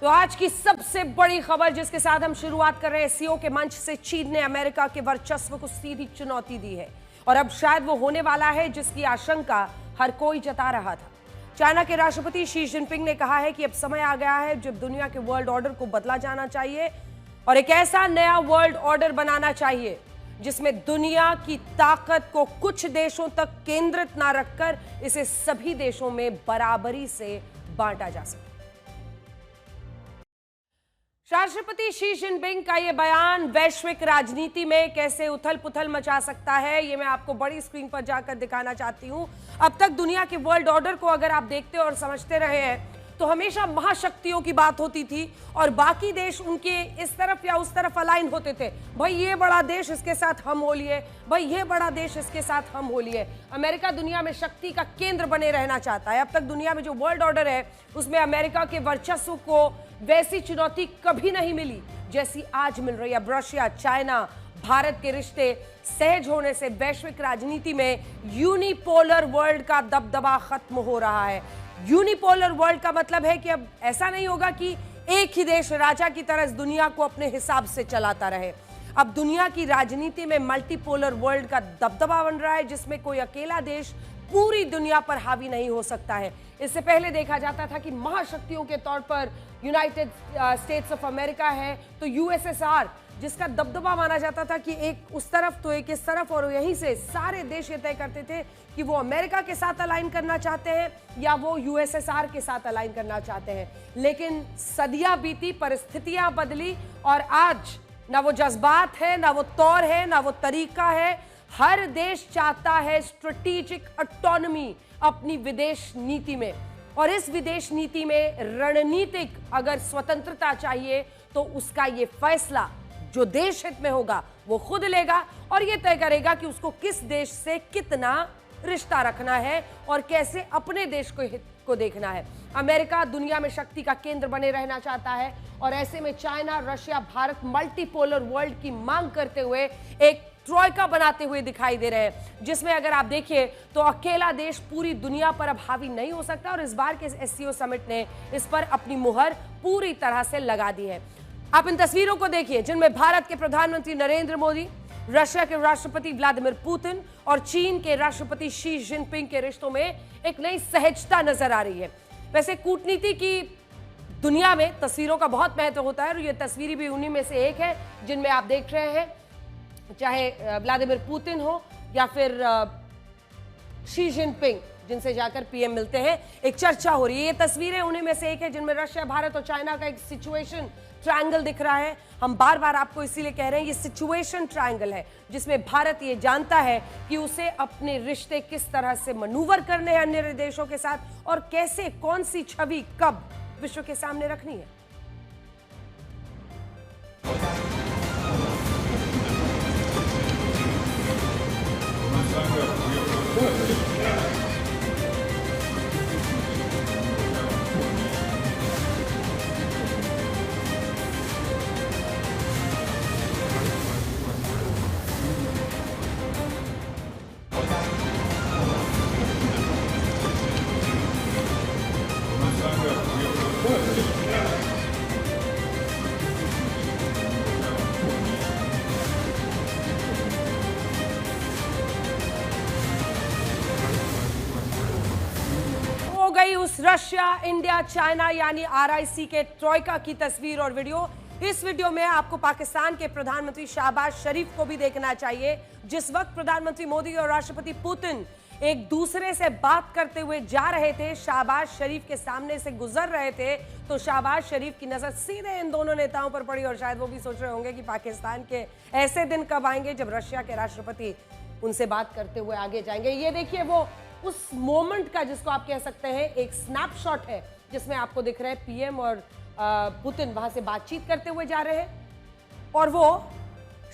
तो आज की सबसे बड़ी खबर जिसके साथ हम शुरुआत कर रहे हैं, सीओ के मंच से चीन ने अमेरिका के वर्चस्व को सीधी चुनौती दी है और अब शायद वो होने वाला है जिसकी आशंका हर कोई जता रहा था। चाइना के राष्ट्रपति शी जिनपिंग ने कहा है कि अब समय आ गया है जब दुनिया के वर्ल्ड ऑर्डर को बदला जाना चाहिए और एक ऐसा नया वर्ल्ड ऑर्डर बनाना चाहिए जिसमें दुनिया की ताकत को कुछ देशों तक केंद्रित ना रखकर इसे सभी देशों में बराबरी से बांटा जा सके। राष्ट्रपति शी जिनपिंग का यह बयान वैश्विक राजनीति में कैसे उथल पुथल मचा सकता है, यह मैं आपको बड़ी स्क्रीन पर जाकर दिखाना चाहती हूं। अब तक दुनिया के वर्ल्ड ऑर्डर को अगर आप देखते और समझते रहे हैं तो हमेशा महाशक्तियों की बात होती थी और बाकी देश उनके इस तरफ या उस तरफ अलाइन होते थे। भाई ये बड़ा देश इसके साथ हम हो लिए, भाई ये बड़ा देश इसके साथ हम हो लिए। अमेरिका दुनिया में शक्ति का केंद्र बने रहना चाहता है। अब तक दुनिया में जो वर्ल्ड ऑर्डर है उसमें अमेरिका के वर्चस्व को वैसी चुनौती कभी नहीं मिली जैसी आज मिल रही है। अब रशिया, चाइना, भारत के रिश्ते सहज होने से वैश्विक राजनीति में यूनिपोलर वर्ल्ड का दबदबा खत्म हो रहा है। यूनिपोलर वर्ल्ड का मतलब है कि अब ऐसा नहीं होगा कि एक ही देश राजा की तरह इस दुनिया को अपने हिसाब से चलाता रहे। अब दुनिया की राजनीति में मल्टीपोलर वर्ल्ड का दबदबा बन रहा है जिसमें कोई अकेला देश पूरी दुनिया पर हावी नहीं हो सकता है। इससे पहले देखा जाता था कि महाशक्तियों के तौर पर यूनाइटेड स्टेट्स ऑफ अमेरिका है तो यूएसएसआर, जिसका दबदबा माना जाता था कि एक उस तरफ तो एक इस तरफ, और यहीं से सारे देश ये तय करते थे कि वो अमेरिका के साथ अलाइन करना चाहते हैं या वो यूएसएसआर के साथ अलाइन करना चाहते हैं। लेकिन सदियां बीती, परिस्थितियां बदली और आज ना वो जज्बात है, ना वो तौर है, ना वो तरीका है। हर देश चाहता है स्ट्रेटेजिक ऑटोनॉमी अपनी विदेश नीति में, और इस विदेश नीति में रणनीतिक अगर स्वतंत्रता चाहिए तो उसका ये फैसला जो देश हित में होगा वो खुद लेगा और ये तय करेगा कि उसको किस देश से कितना रिश्ता रखना है और कैसे अपने देश को हित को देखना है। अमेरिका दुनिया में शक्ति का केंद्र बने रहना चाहता है और ऐसे में China, Russia, Bharat multipolar world की मांग करते हुए एक ट्रॉयका बनाते हुए दिखाई दे रहे हैं, जिसमें अगर आप देखिए तो अकेला देश पूरी दुनिया पर अब हावी नहीं हो सकता और इस बार के एससीओ समिट ने इस पर अपनी मुहर पूरी तरह से लगा दी है। आप इन तस्वीरों को देखिए जिनमें भारत के प्रधानमंत्री नरेंद्र मोदी, रशिया के राष्ट्रपति व्लादिमीर पुतिन और चीन के राष्ट्रपति शी जिनपिंग के रिश्तों में एक नई सहजता नजर आ रही है। वैसे कूटनीति की दुनिया में तस्वीरों का बहुत महत्व होता है और ये तस्वीरें भी उन्हीं में से एक है जिनमें आप देख रहे हैं, चाहे व्लादिमीर पुतिन हो या फिर शी जिनपिंग जिनसे जाकर पीएम मिलते हैं, एक चर्चा हो रही है। ये तस्वीरें उन्हीं में से एक है जिनमें रशिया, भारत और चाइना का एक सिचुएशन ट्रायंगल दिख रहा है। हम बार बार आपको इसीलिए कह रहे हैं ये सिचुएशन ट्रायंगल है जिसमें भारत ये जानता है कि उसे अपने रिश्ते किस तरह से मनूवर करने हैं अन्य देशों के साथ और कैसे कौन सी छवि कब विश्व के सामने रखनी है। उस रशिया, इंडिया, चाइना यानी आरआईसी के ट्रॉयका की तस्वीर और वीडियो। इस वीडियो में आपको पाकिस्तान के प्रधानमंत्री शहबाज शरीफ को भी देखना चाहिए। जिस वक्त प्रधानमंत्री मोदी और राष्ट्रपति पुतिन एक दूसरे से बात करते हुए जा रहे थे, शहबाज शरीफ के सामने से गुजर रहे थे, तो शहबाज शरीफ की नजर सीधे इन दोनों नेताओं पर पड़ी और शायद वो भी सोच रहे होंगे कि पाकिस्तान के ऐसे दिन कब आएंगे जब रशिया के राष्ट्रपति उनसे बात करते हुए आगे जाएंगे। ये देखिए वो उस मोमेंट का जिसको आप कह सकते हैं एक स्नैपशॉट है जिसमें आपको दिख रहे हैं पीएम और पुतिन वहां से बातचीत करते हुए जा रहे हैं और वो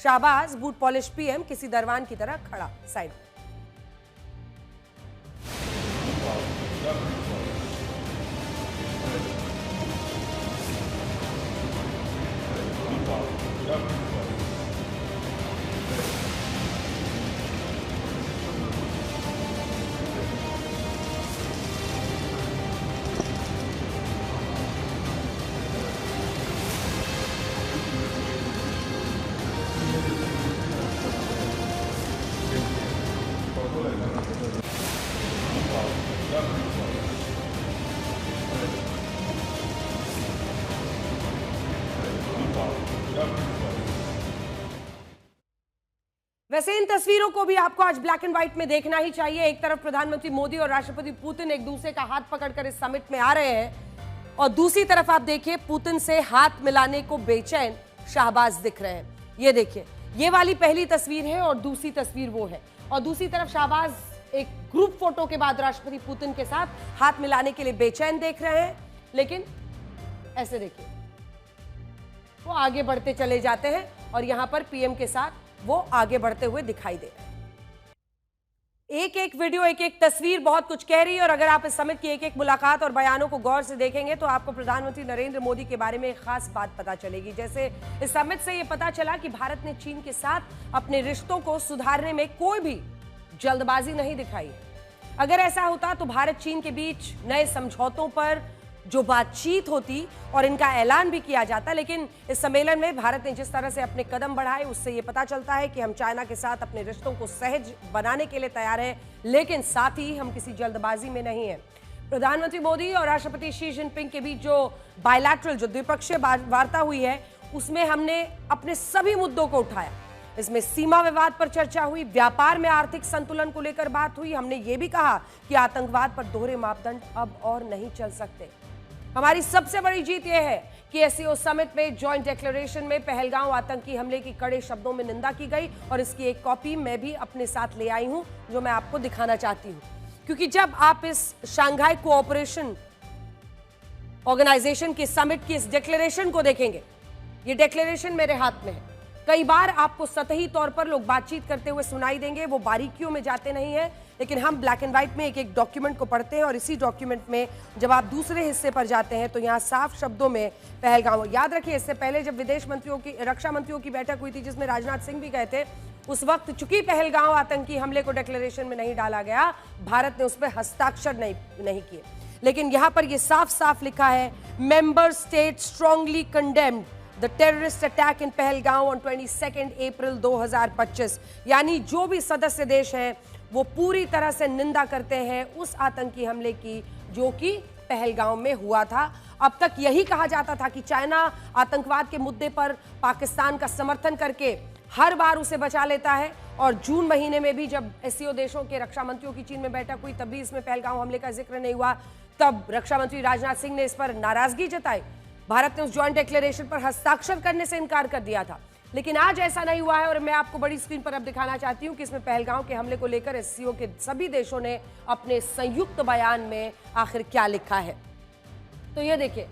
शाहबाज बूट पॉलिश पीएम किसी दरबान की तरह खड़ा साइड। वैसे इन तस्वीरों को भी आपको आज ब्लैक एंड व्हाइट में देखना ही चाहिए। एक तरफ प्रधानमंत्री मोदी और राष्ट्रपति पुतिन एक दूसरे का हाथ पकड़कर इस समिट में आ रहे हैं और दूसरी तरफ आप देखिए पुतिन से हाथ मिलाने को बेचैन शाहबाज दिख रहे हैं। ये देखिए, ये वाली पहली तस्वीर है और दूसरी तस्वीर वो है, और दूसरी तरफ शाहबाज एक ग्रुप फोटो के बाद राष्ट्रपति पुतिन के साथ हाथ मिलाने के लिए बेचैन देख रहे हैं। लेकिन ऐसे देखिए, वो आगे बढ़ते चले जाते हैं और यहां पर पीएम के साथ वो आगे बढ़ते हुए दिखाई दे रहे हैं। एक एक वीडियो, एक एक तस्वीर बहुत कुछ कह रही है, और अगर आप इस समिट की एक एक मुलाकात और बयानों को गौर से देखेंगे तो आपको प्रधानमंत्री नरेंद्र मोदी के बारे में एक खास बात पता चलेगी। जैसे इस समिट से ये पता चला कि भारत ने चीन के साथ अपने रिश्तों को सुधारने में कोई भी जल्दबाजी नहीं दिखाई है। अगर ऐसा होता तो भारत चीन के बीच नए समझौतों पर जो बातचीत होती और इनका ऐलान भी किया जाता, लेकिन इस सम्मेलन में भारत ने जिस तरह से अपने कदम बढ़ाए उससे ये पता चलता है कि हम चाइना के साथ अपने रिश्तों को सहज बनाने के लिए तैयार हैं, लेकिन साथ ही हम किसी जल्दबाजी में नहीं हैं। प्रधानमंत्री मोदी और राष्ट्रपति शी जिनपिंग के बीच जो बायलैटरल, जो द्विपक्षीय वार्ता हुई है, उसमें हमने अपने सभी मुद्दों को उठाया। इसमें सीमा विवाद पर चर्चा हुई, व्यापार में आर्थिक संतुलन को लेकर बात हुई। हमने ये भी कहा कि आतंकवाद पर दोहरे मापदंड अब और नहीं चल सकते। हमारी सबसे बड़ी जीत यह है कि एससीओ समिट में जॉइंट डिक्लेरेशन में पहलगांव आतंकी हमले की कड़े शब्दों में निंदा की गई, और इसकी एक कॉपी मैं भी अपने साथ ले आई हूं जो मैं आपको दिखाना चाहती हूं। क्योंकि जब आप इस शंघाई कोऑपरेशन ऑर्गेनाइजेशन की समिट की इस डिक्लेरेशन को देखेंगे, ये डिक्लेरेशन मेरे हाथ में है। कई बार आपको सतही तौर पर लोग बातचीत करते हुए सुनाई देंगे, वो बारीकियों में जाते नहीं हैं, लेकिन हम ब्लैक एंड व्हाइट में एक एक डॉक्यूमेंट को पढ़ते हैं, और इसी डॉक्यूमेंट में जब आप दूसरे हिस्से पर जाते हैं तो यहाँ साफ शब्दों में पहलगाम। याद रखिए, इससे पहले जब विदेश मंत्रियों की, रक्षा मंत्रियों की बैठक हुई थी जिसमें राजनाथ सिंह भी गए थे, उस वक्त चूंकि पहलगाम आतंकी हमले को डिक्लेरेशन में नहीं डाला गया, भारत ने उस पर हस्ताक्षर नहीं किए। लेकिन यहाँ पर यह साफ साफ लिखा है, member state strongly condemned the terrorist attack in Pahalgam on 22 अप्रैल 2025। यानी जो भी सदस्य देश हैं वो पूरी तरह से निंदा करते हैं उस आतंकी हमले की जो कि पहलगाम में हुआ था। अब तक यही कहा जाता था कि चाइना आतंकवाद के मुद्दे पर पाकिस्तान का समर्थन करके हर बार उसे बचा लेता है, और जून महीने में भी जब एससीओ देशों के रक्षा मंत्रियों की चीन में बैठक हुई तब भी इसमें पहलगाम हमले का जिक्र नहीं हुआ। तब रक्षा मंत्री राजनाथ सिंह ने इस पर नाराजगी जताई। भारत ने उस जॉइंट डिक्लेरेशन पर हस्ताक्षर करने से इनकार कर दिया था, लेकिन आज ऐसा नहीं हुआ है। और मैं आपको बड़ी स्क्रीन पर अब दिखाना चाहती हूं कि इसमें पहलगाम के हमले को लेकर एससीओ के सभी देशों ने अपने संयुक्त बयान में आखिर क्या लिखा है। तो ये देखिए,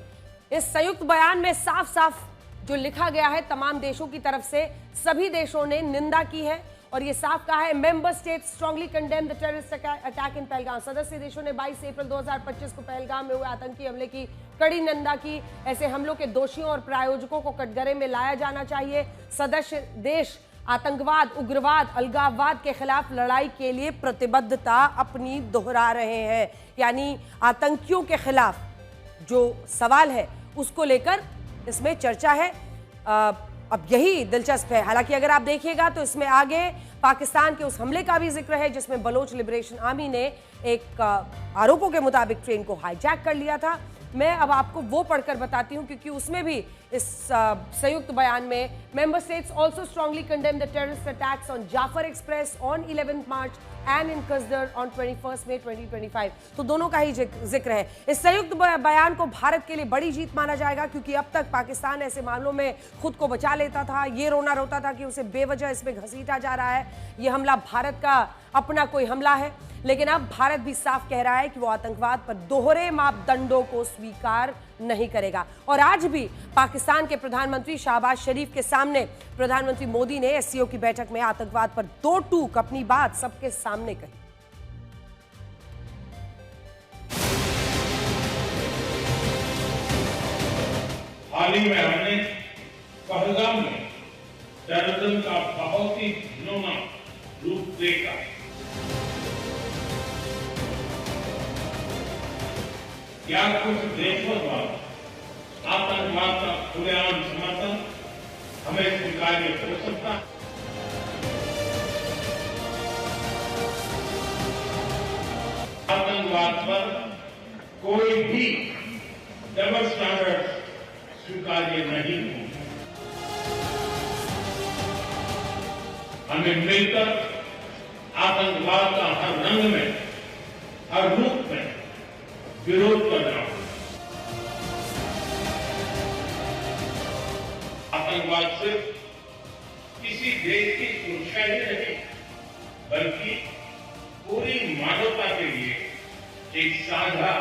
इस संयुक्त बयान में साफ साफ जो लिखा गया है, तमाम देशों की तरफ से सभी देशों ने निंदा की है, और ये साफ कहा है, member state strongly condemn the terrorist attack in Pahalgam. सदस्य देशों ने 22 अप्रैल 2025 को पहलगाम में हुए आतंकी हमले की कड़ी निंदा की। ऐसे हमलों के दोषियों और प्रायोजकों को कटघरे में लाया जाना चाहिए। सदस्य देश आतंकवाद, उग्रवाद, अलगाववाद के खिलाफ लड़ाई के लिए प्रतिबद्धता अपनी दोहरा रहे हैं। यानी आतंकियों के खिलाफ जो सवाल है उसको लेकर इसमें चर्चा है। अब यही दिलचस्प है। हालांकि अगर आप देखिएगा तो इसमें आगे पाकिस्तान के उस हमले का भी जिक्र है जिसमें बलोच लिबरेशन आर्मी ने एक आरोपों के मुताबिक ट्रेन को हाईजैक कर लिया था। मैं अब आपको वो पढ़कर बताती हूं, क्योंकि उसमें भी इस संयुक्त बयान में member states also strongly condemn the terrorist attacks on Jaffar Express on 11 March and in Khuzdar on 21 May 2025। तो दोनों का ही जिक्र है। इस संयुक्त बयान को भारत के लिए बड़ी जीत माना जाएगा, क्योंकि अब तक पाकिस्तान ऐसे मामलों में खुद को बचा लेता था, ये रोना रोता था कि उसे बेवजह इसमें घसीटा जा रहा है, ये हमला भारत का अपना कोई हमला है। लेकिन अब भारत भी साफ कह रहा है कि वो आतंकवाद पर दोहरे मापदंडों को स्वीकार नहीं करेगा। और आज भी पाकिस्तान के प्रधानमंत्री शहबाज शरीफ के सामने प्रधानमंत्री मोदी ने एससीओ की बैठक में आतंकवाद पर दो टूक अपनी बात सबके सामने कही। हाल ही में हमने पहलगाम में टेररिज्म का बहुत ही घिनौना रूप देखा। क्या कुछ देशों द्वारा आतंकवाद का खुलेआम समर्थन हमें स्वीकार्य हो सकता है? आतंकवाद पर कोई भी डबल स्टैंडर्ड स्वीकार्य नहीं होगा। हमें मिलकर आतंकवाद का हर रंग में, हर रूप में विरोध करना होगा। आतंकवाद सिर्फ किसी देश की सुरक्षा ही नहीं, बल्कि पूरी मानवता के लिए एक साझा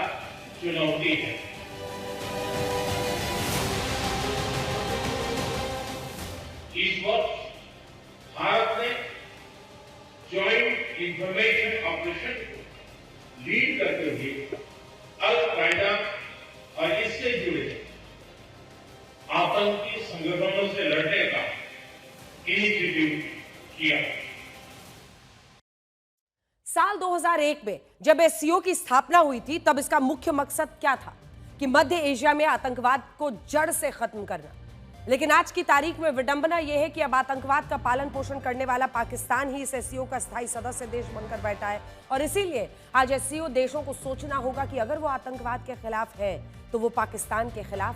चुनौती है। इस वर्ष भारत ने ज्वाइंट इंफॉर्मेशन ऑपरेशन को लीड करते हुए अल कायदा और इससे जुड़े आतंकी संगठनों से लड़ने का इनिशिएटिव किया। साल 2001 में जब एससीओ की स्थापना हुई थी, तब इसका मुख्य मकसद क्या था कि मध्य एशिया में आतंकवाद को जड़ से खत्म करना। लेकिन आज की तारीख में विडंबना यह है कि अब आतंकवाद का पालन पोषण करने वाला पाकिस्तान ही इस एससीओ का स्थायी सदस्य देश बनकर बैठा है। और इसीलिए आज एससीओ देशों को सोचना होगा कि अगर वो आतंकवाद के खिलाफ है तो वो पाकिस्तान के खिलाफ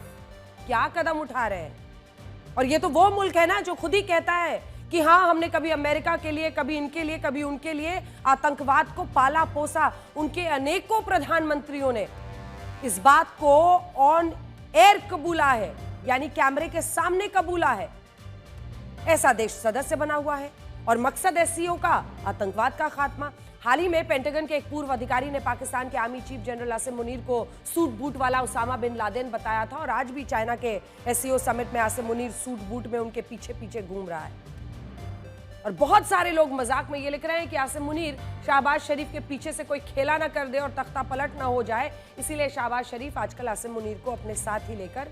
क्या कदम उठा रहे हैं। और ये तो वो मुल्क है ना जो खुद ही कहता है कि हाँ, हमने कभी अमेरिका के लिए, कभी इनके लिए, कभी उनके लिए आतंकवाद को पाला पोसा। उनके अनेकों प्रधानमंत्रियों ने इस बात को ऑन एयर कबूला है, यानी कैमरे के सामने कबूला है। ऐसा देश सदस्य बना हुआ है और मकसद एससीओ का आतंकवाद का खात्मा। हाल ही में पेंटागन के एक पूर्व अधिकारी ने पाकिस्तान के army chief general Asim Munir को सूट बूट वाला उसामा बिन लादेन बताया था और आज भी चाइना के एससीओ समिट में आसिम मुनीर सूट बूट में उनके पीछे पीछे घूम रहा है। और बहुत सारे लोग मजाक में ये लिख रहे हैं कि आसिम मुनीर शहबाज शरीफ के पीछे से कोई खेला ना कर दे और तख्ता पलट ना हो जाए, इसीलिए शहबाज शरीफ आजकल आसिम मुनीर को अपने साथ ही लेकर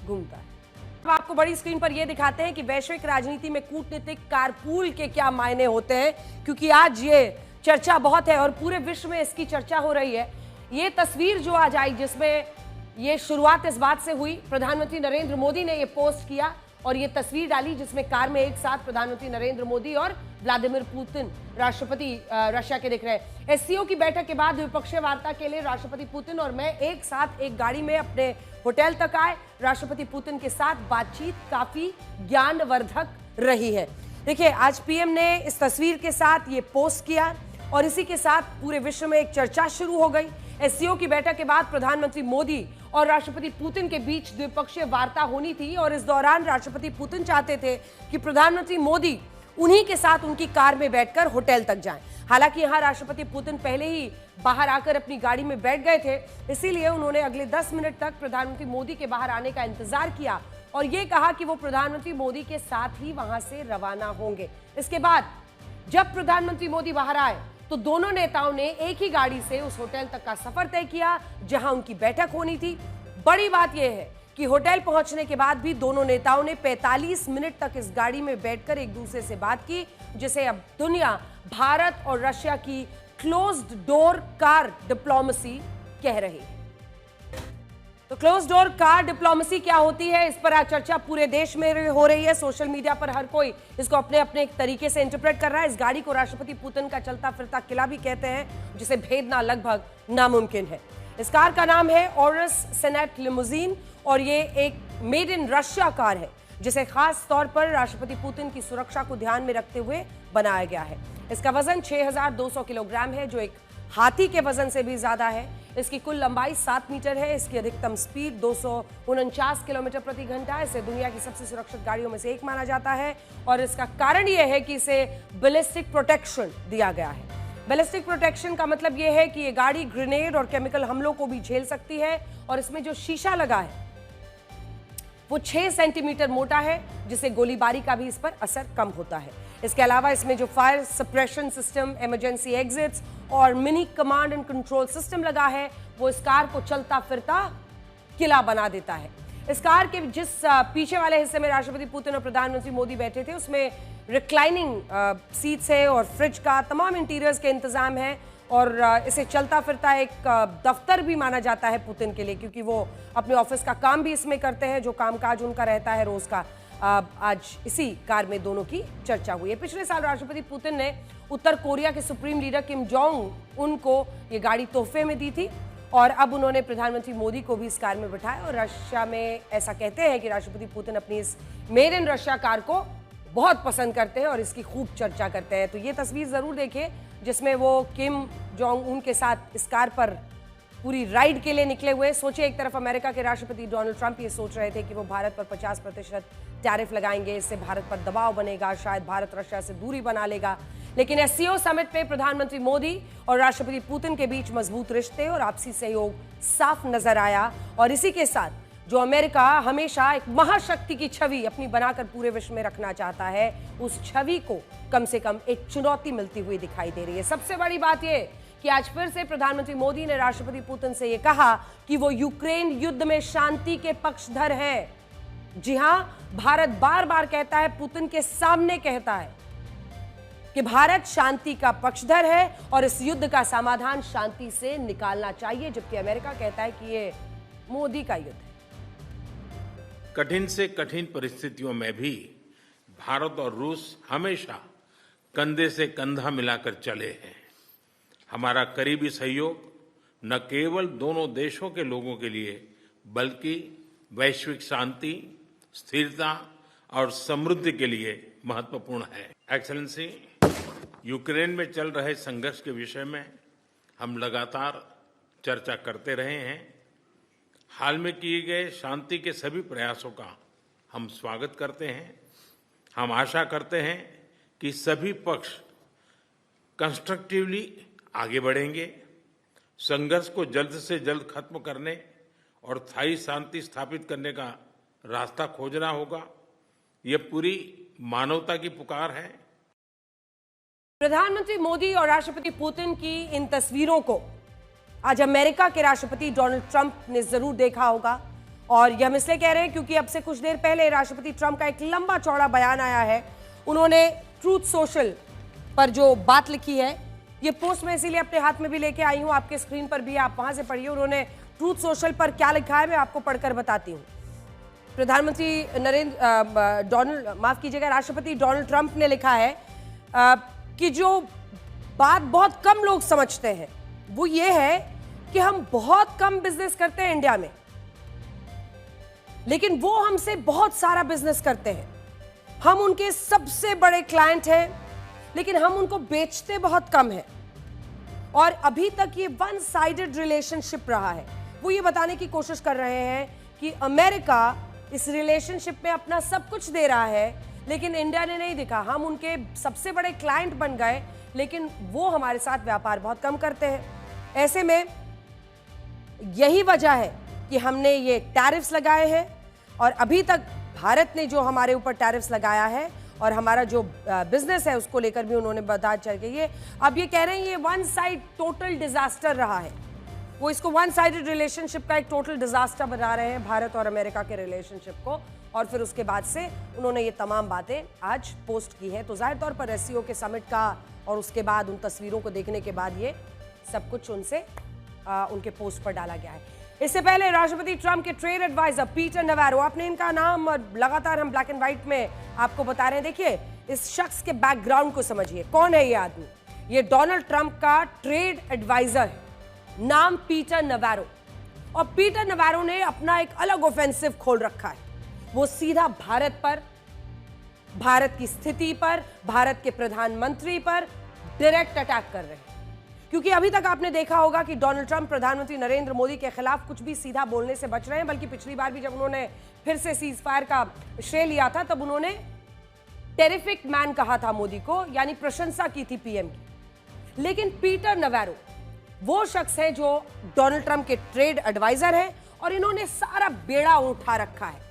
घूमता है। अब आपको बड़ी स्क्रीन पर यह दिखाते हैं कि वैश्विक राजनीति में कूटनीतिक कारपूल के क्या मायने होते हैं, क्योंकि आज ये चर्चा बहुत है और पूरे विश्व में इसकी चर्चा हो रही है। ये तस्वीर जो आज आई, जिसमें ये शुरुआत इस बात से हुई, प्रधानमंत्री नरेंद्र मोदी ने ये पोस्ट किया और ये तस्वीर डाली जिसमें कार में एक साथ प्रधानमंत्री नरेंद्र मोदी और व्लादिमीर पुतिन राष्ट्रपति रशिया के दिख रहे हैं। एससीओ की बैठक के बाद द्विपक्षीय वार्ता के लिए राष्ट्रपति पुतिन और मैं एक साथ एक गाड़ी में अपने होटल तक आए। राष्ट्रपति पुतिन के साथ बातचीत काफी ज्ञानवर्धक रही है। देखिए, आज पीएम ने इस तस्वीर के साथ ये पोस्ट किया और इसी के साथ पूरे विश्व में एक चर्चा शुरू हो गई। एससीओ की बैठक के बाद प्रधानमंत्री मोदी और राष्ट्रपति पुतिन के बीच द्विपक्षीय वार्ता होनी थी और इस दौरान राष्ट्रपति पुतिन चाहते थे कि प्रधानमंत्री मोदी उन्हीं के साथ उनकी कार में बैठकर होटल तक जाएं। हालांकि यहां राष्ट्रपति पुतिन पहले ही बाहर आकर अपनी गाड़ी में बैठ गए थे, इसीलिए उन्होंने अगले 10 मिनट तक प्रधानमंत्री मोदी के बाहर आने का इंतजार किया और ये कहा कि वो प्रधानमंत्री मोदी के साथ ही वहां से रवाना होंगे। इसके बाद जब प्रधानमंत्री मोदी बाहर आए तो दोनों नेताओं ने एक ही गाड़ी से उस होटल तक का सफर तय किया जहां उनकी बैठक होनी थी। बड़ी बात यह है कि होटल पहुंचने के बाद भी दोनों नेताओं ने 45 मिनट तक इस गाड़ी में बैठकर एक दूसरे से बात की, जिसे अब दुनिया भारत और रशिया की क्लोज्ड डोर कार डिप्लोमेसी कह रही है। तो क्लोज डोर कार डिप्लोमेसी क्या होती है, इस पर आज चर्चा पूरे देश में हो रही है। सोशल मीडिया पर हर कोई इसको अपने अपने एक तरीके से इंटरप्रेट कर रहा है। इस गाड़ी को राष्ट्रपति पुतिन का चलता फिरता किला भी कहते हैं, जिसे भेदना लगभग नामुमकिन है। इस कार का नाम है ऑरस सेनेट लिमोजीन और ये एक मेड इन रशिया कार है, जिसे खास तौर पर राष्ट्रपति पुतिन की सुरक्षा को ध्यान में रखते हुए बनाया गया है। इसका वजन 6200 किलोग्राम है, जो एक हाथी के वजन से भी ज्यादा है। इसकी कुल लंबाई 7 मीटर है। इसकी अधिकतम स्पीड 249 किलोमीटर प्रति घंटा है। इसे दुनिया की सबसे सुरक्षित गाड़ियों में से एक माना जाता है और इसका कारण यह है कि इसे बैलिस्टिक प्रोटेक्शन दिया गया है। बैलिस्टिक प्रोटेक्शन का मतलब यह है कि ये गाड़ी ग्रेनेड और केमिकल हमलों को भी झेल सकती है और इसमें जो शीशा लगा है वो 6 सेंटीमीटर मोटा है, जिससे गोलीबारी का भी इस पर असर कम होता है। इसके अलावा इसमें जो fire suppression system, emergency exits और mini command and control system लगा है, वो इस कार को चलता फिरता किला बना देता है। इस कार के जिस पीछे वाले हिस्से में राष्ट्रपति पुतिन और प्रधानमंत्री मोदी बैठे थे, उसमें रिक्लाइनिंग सीट्स है और फ्रिज का तमाम इंटीरियर्स के इंतजाम है और इसे चलता फिरता एक दफ्तर भी माना जाता है पुतिन के लिए, क्योंकि वो अपने ऑफिस का काम भी इसमें करते हैं, जो कामकाज उनका रहता है रोज का। आज इसी कार में दोनों की चर्चा हुई है। पिछले साल राष्ट्रपति पुतिन ने उत्तर कोरिया के सुप्रीम लीडर किम जोंग उनको ये गाड़ी तोहफे में दी थी और अब उन्होंने प्रधानमंत्री मोदी को भी इस कार में बिठाया और रशिया में ऐसा कहते हैं कि राष्ट्रपति पुतिन अपनी इस मेड इन रशिया कार को बहुत पसंद करते हैं और इसकी खूब चर्चा करते हैं। तो ये तस्वीर जरूर देखें जिसमें वो किम जोंग उन के साथ इस कार पर पूरी राइड के लिए निकले हुए। सोचिए, एक तरफ अमेरिका के राष्ट्रपति डोनाल्ड ट्रंप ये सोच रहे थे कि वो भारत पर 50% टैरिफ लगाएंगे, इससे भारत पर दबाव बनेगा, शायद भारत रशिया से दूरी बना लेगा। लेकिन एससीओ समिट में प्रधानमंत्री मोदी और राष्ट्रपति पुतिन के बीच मजबूत रिश्ते और आपसी सहयोग साफ नजर आया। और इसी के साथ जो अमेरिका हमेशा एक महाशक्ति की छवि अपनी बनाकर पूरे विश्व में रखना चाहता है, उस छवि को कम से कम एक चुनौती मिलती हुई दिखाई दे रही है। सबसे बड़ी बात यह कि आज फिर से प्रधानमंत्री मोदी ने राष्ट्रपति पुतिन से यह कहा कि वो यूक्रेन युद्ध में शांति के पक्षधर हैं। जी हां, भारत बार बार कहता है, पुतिन के सामने कहता है कि भारत शांति का पक्षधर है और इस युद्ध का समाधान शांति से निकालना चाहिए, जबकि अमेरिका कहता है कि ये मोदी का युद्ध है। कठिन से कठिन परिस्थितियों में भी भारत और रूस हमेशा कंधे से कंधा मिलाकर चले हैं। हमारा करीबी सहयोग न केवल दोनों देशों के लोगों के लिए बल्कि वैश्विक शांति, स्थिरता और समृद्धि के लिए महत्वपूर्ण है। एक्सेलेंसी, यूक्रेन में चल रहे संघर्ष के विषय में हम लगातार चर्चा करते रहे हैं। हाल में किए गए शांति के सभी प्रयासों का हम स्वागत करते हैं। हम आशा करते हैं कि सभी पक्ष कंस्ट्रक्टिवली आगे बढ़ेंगे। संघर्ष को जल्द से जल्द खत्म करने और स्थायी शांति स्थापित करने का रास्ता खोजना होगा। यह पूरी मानवता की पुकार है। प्रधानमंत्री मोदी और राष्ट्रपति पुतिन की इन तस्वीरों को आज अमेरिका के राष्ट्रपति डोनाल्ड ट्रंप ने जरूर देखा होगा। और यह हम इसलिए कह रहे हैं क्योंकि अब से कुछ देर पहले राष्ट्रपति ट्रंप का एक लंबा चौड़ा बयान आया है। उन्होंने ट्रूथ सोशल पर जो बात लिखी है, ये पोस्ट मैं इसीलिए अपने हाथ में भी लेके आई हूं, आपके स्क्रीन पर भी, आप वहां से पढ़िए। उन्होंने ट्रूथ सोशल पर क्या लिखा है मैं आपको पढ़कर बताती हूं। प्रधानमंत्री राष्ट्रपति डोनाल्ड ट्रंप ने लिखा है कि जो बात बहुत कम लोग समझते हैं वो ये है कि हम बहुत कम बिजनेस करते हैं इंडिया में, लेकिन वो हमसे बहुत सारा बिजनेस करते हैं। हम उनके सबसे बड़े क्लाइंट हैं, लेकिन हम उनको बेचते बहुत कम हैं। और अभी तक ये वन साइडेड रिलेशनशिप रहा है। वो ये बताने की कोशिश कर रहे हैं कि अमेरिका इस रिलेशनशिप में अपना सब कुछ दे रहा है, लेकिन इंडिया ने नहीं दिखा। हम उनके सबसे बड़े क्लाइंट बन गए, लेकिन वो हमारे साथ व्यापार बहुत कम करते हैं। ऐसे में यही वजह है कि हमने ये टैरिफ्स लगाए हैं और अभी तक भारत ने जो हमारे ऊपर टैरिफ्स लगाया है और हमारा जो बिजनेस है उसको लेकर भी उन्होंने बता चल के ये अब ये कह रहे हैं ये वन साइड टोटल डिजास्टर रहा है। वो इसको वन साइडेड रिलेशनशिप का एक टोटल डिजास्टर बना रहे हैं, भारत और अमेरिका के रिलेशनशिप को। और फिर उसके बाद से उन्होंने ये तमाम बातें आज पोस्ट की हैं। तो जाहिर तौर पर एससीओ के समिट का और उसके बाद उन तस्वीरों को देखने के बाद ये सब कुछ उनसे उनके पोस्ट पर डाला गया है। इससे पहले राष्ट्रपति ट्रंप के ट्रेड एडवाइजर पीटर नवारो, आपने इनका नाम लगातार हम ब्लैक एंड व्हाइट में आपको बता रहे हैं। देखिए, इस शख्स के बैकग्राउंड को समझिए। कौन है ये आदमी? ये डोनाल्ड ट्रंप का ट्रेड एडवाइजर है, नाम पीटर नवारो। और पीटर नवारो ने अपना एक अलग ऑफेंसिव खोल रखा है। वो सीधा भारत पर, भारत की स्थिति पर, भारत के प्रधानमंत्री पर डायरेक्ट अटैक कर रहे हैं। क्योंकि अभी तक आपने देखा होगा कि डोनाल्ड ट्रंप प्रधानमंत्री नरेंद्र मोदी के खिलाफ कुछ भी सीधा बोलने से बच रहे हैं, बल्कि पिछली बार भी जब उन्होंने फिर से सीज फायर का श्रेय लिया था तब उन्होंने टेरिफिक मैन कहा था मोदी को, यानी प्रशंसा की थी पीएम की। लेकिन पीटर नवारो वो शख्स है जो डोनाल्ड ट्रंप के ट्रेड एडवाइजर है और इन्होंने सारा बेड़ा उठा रखा है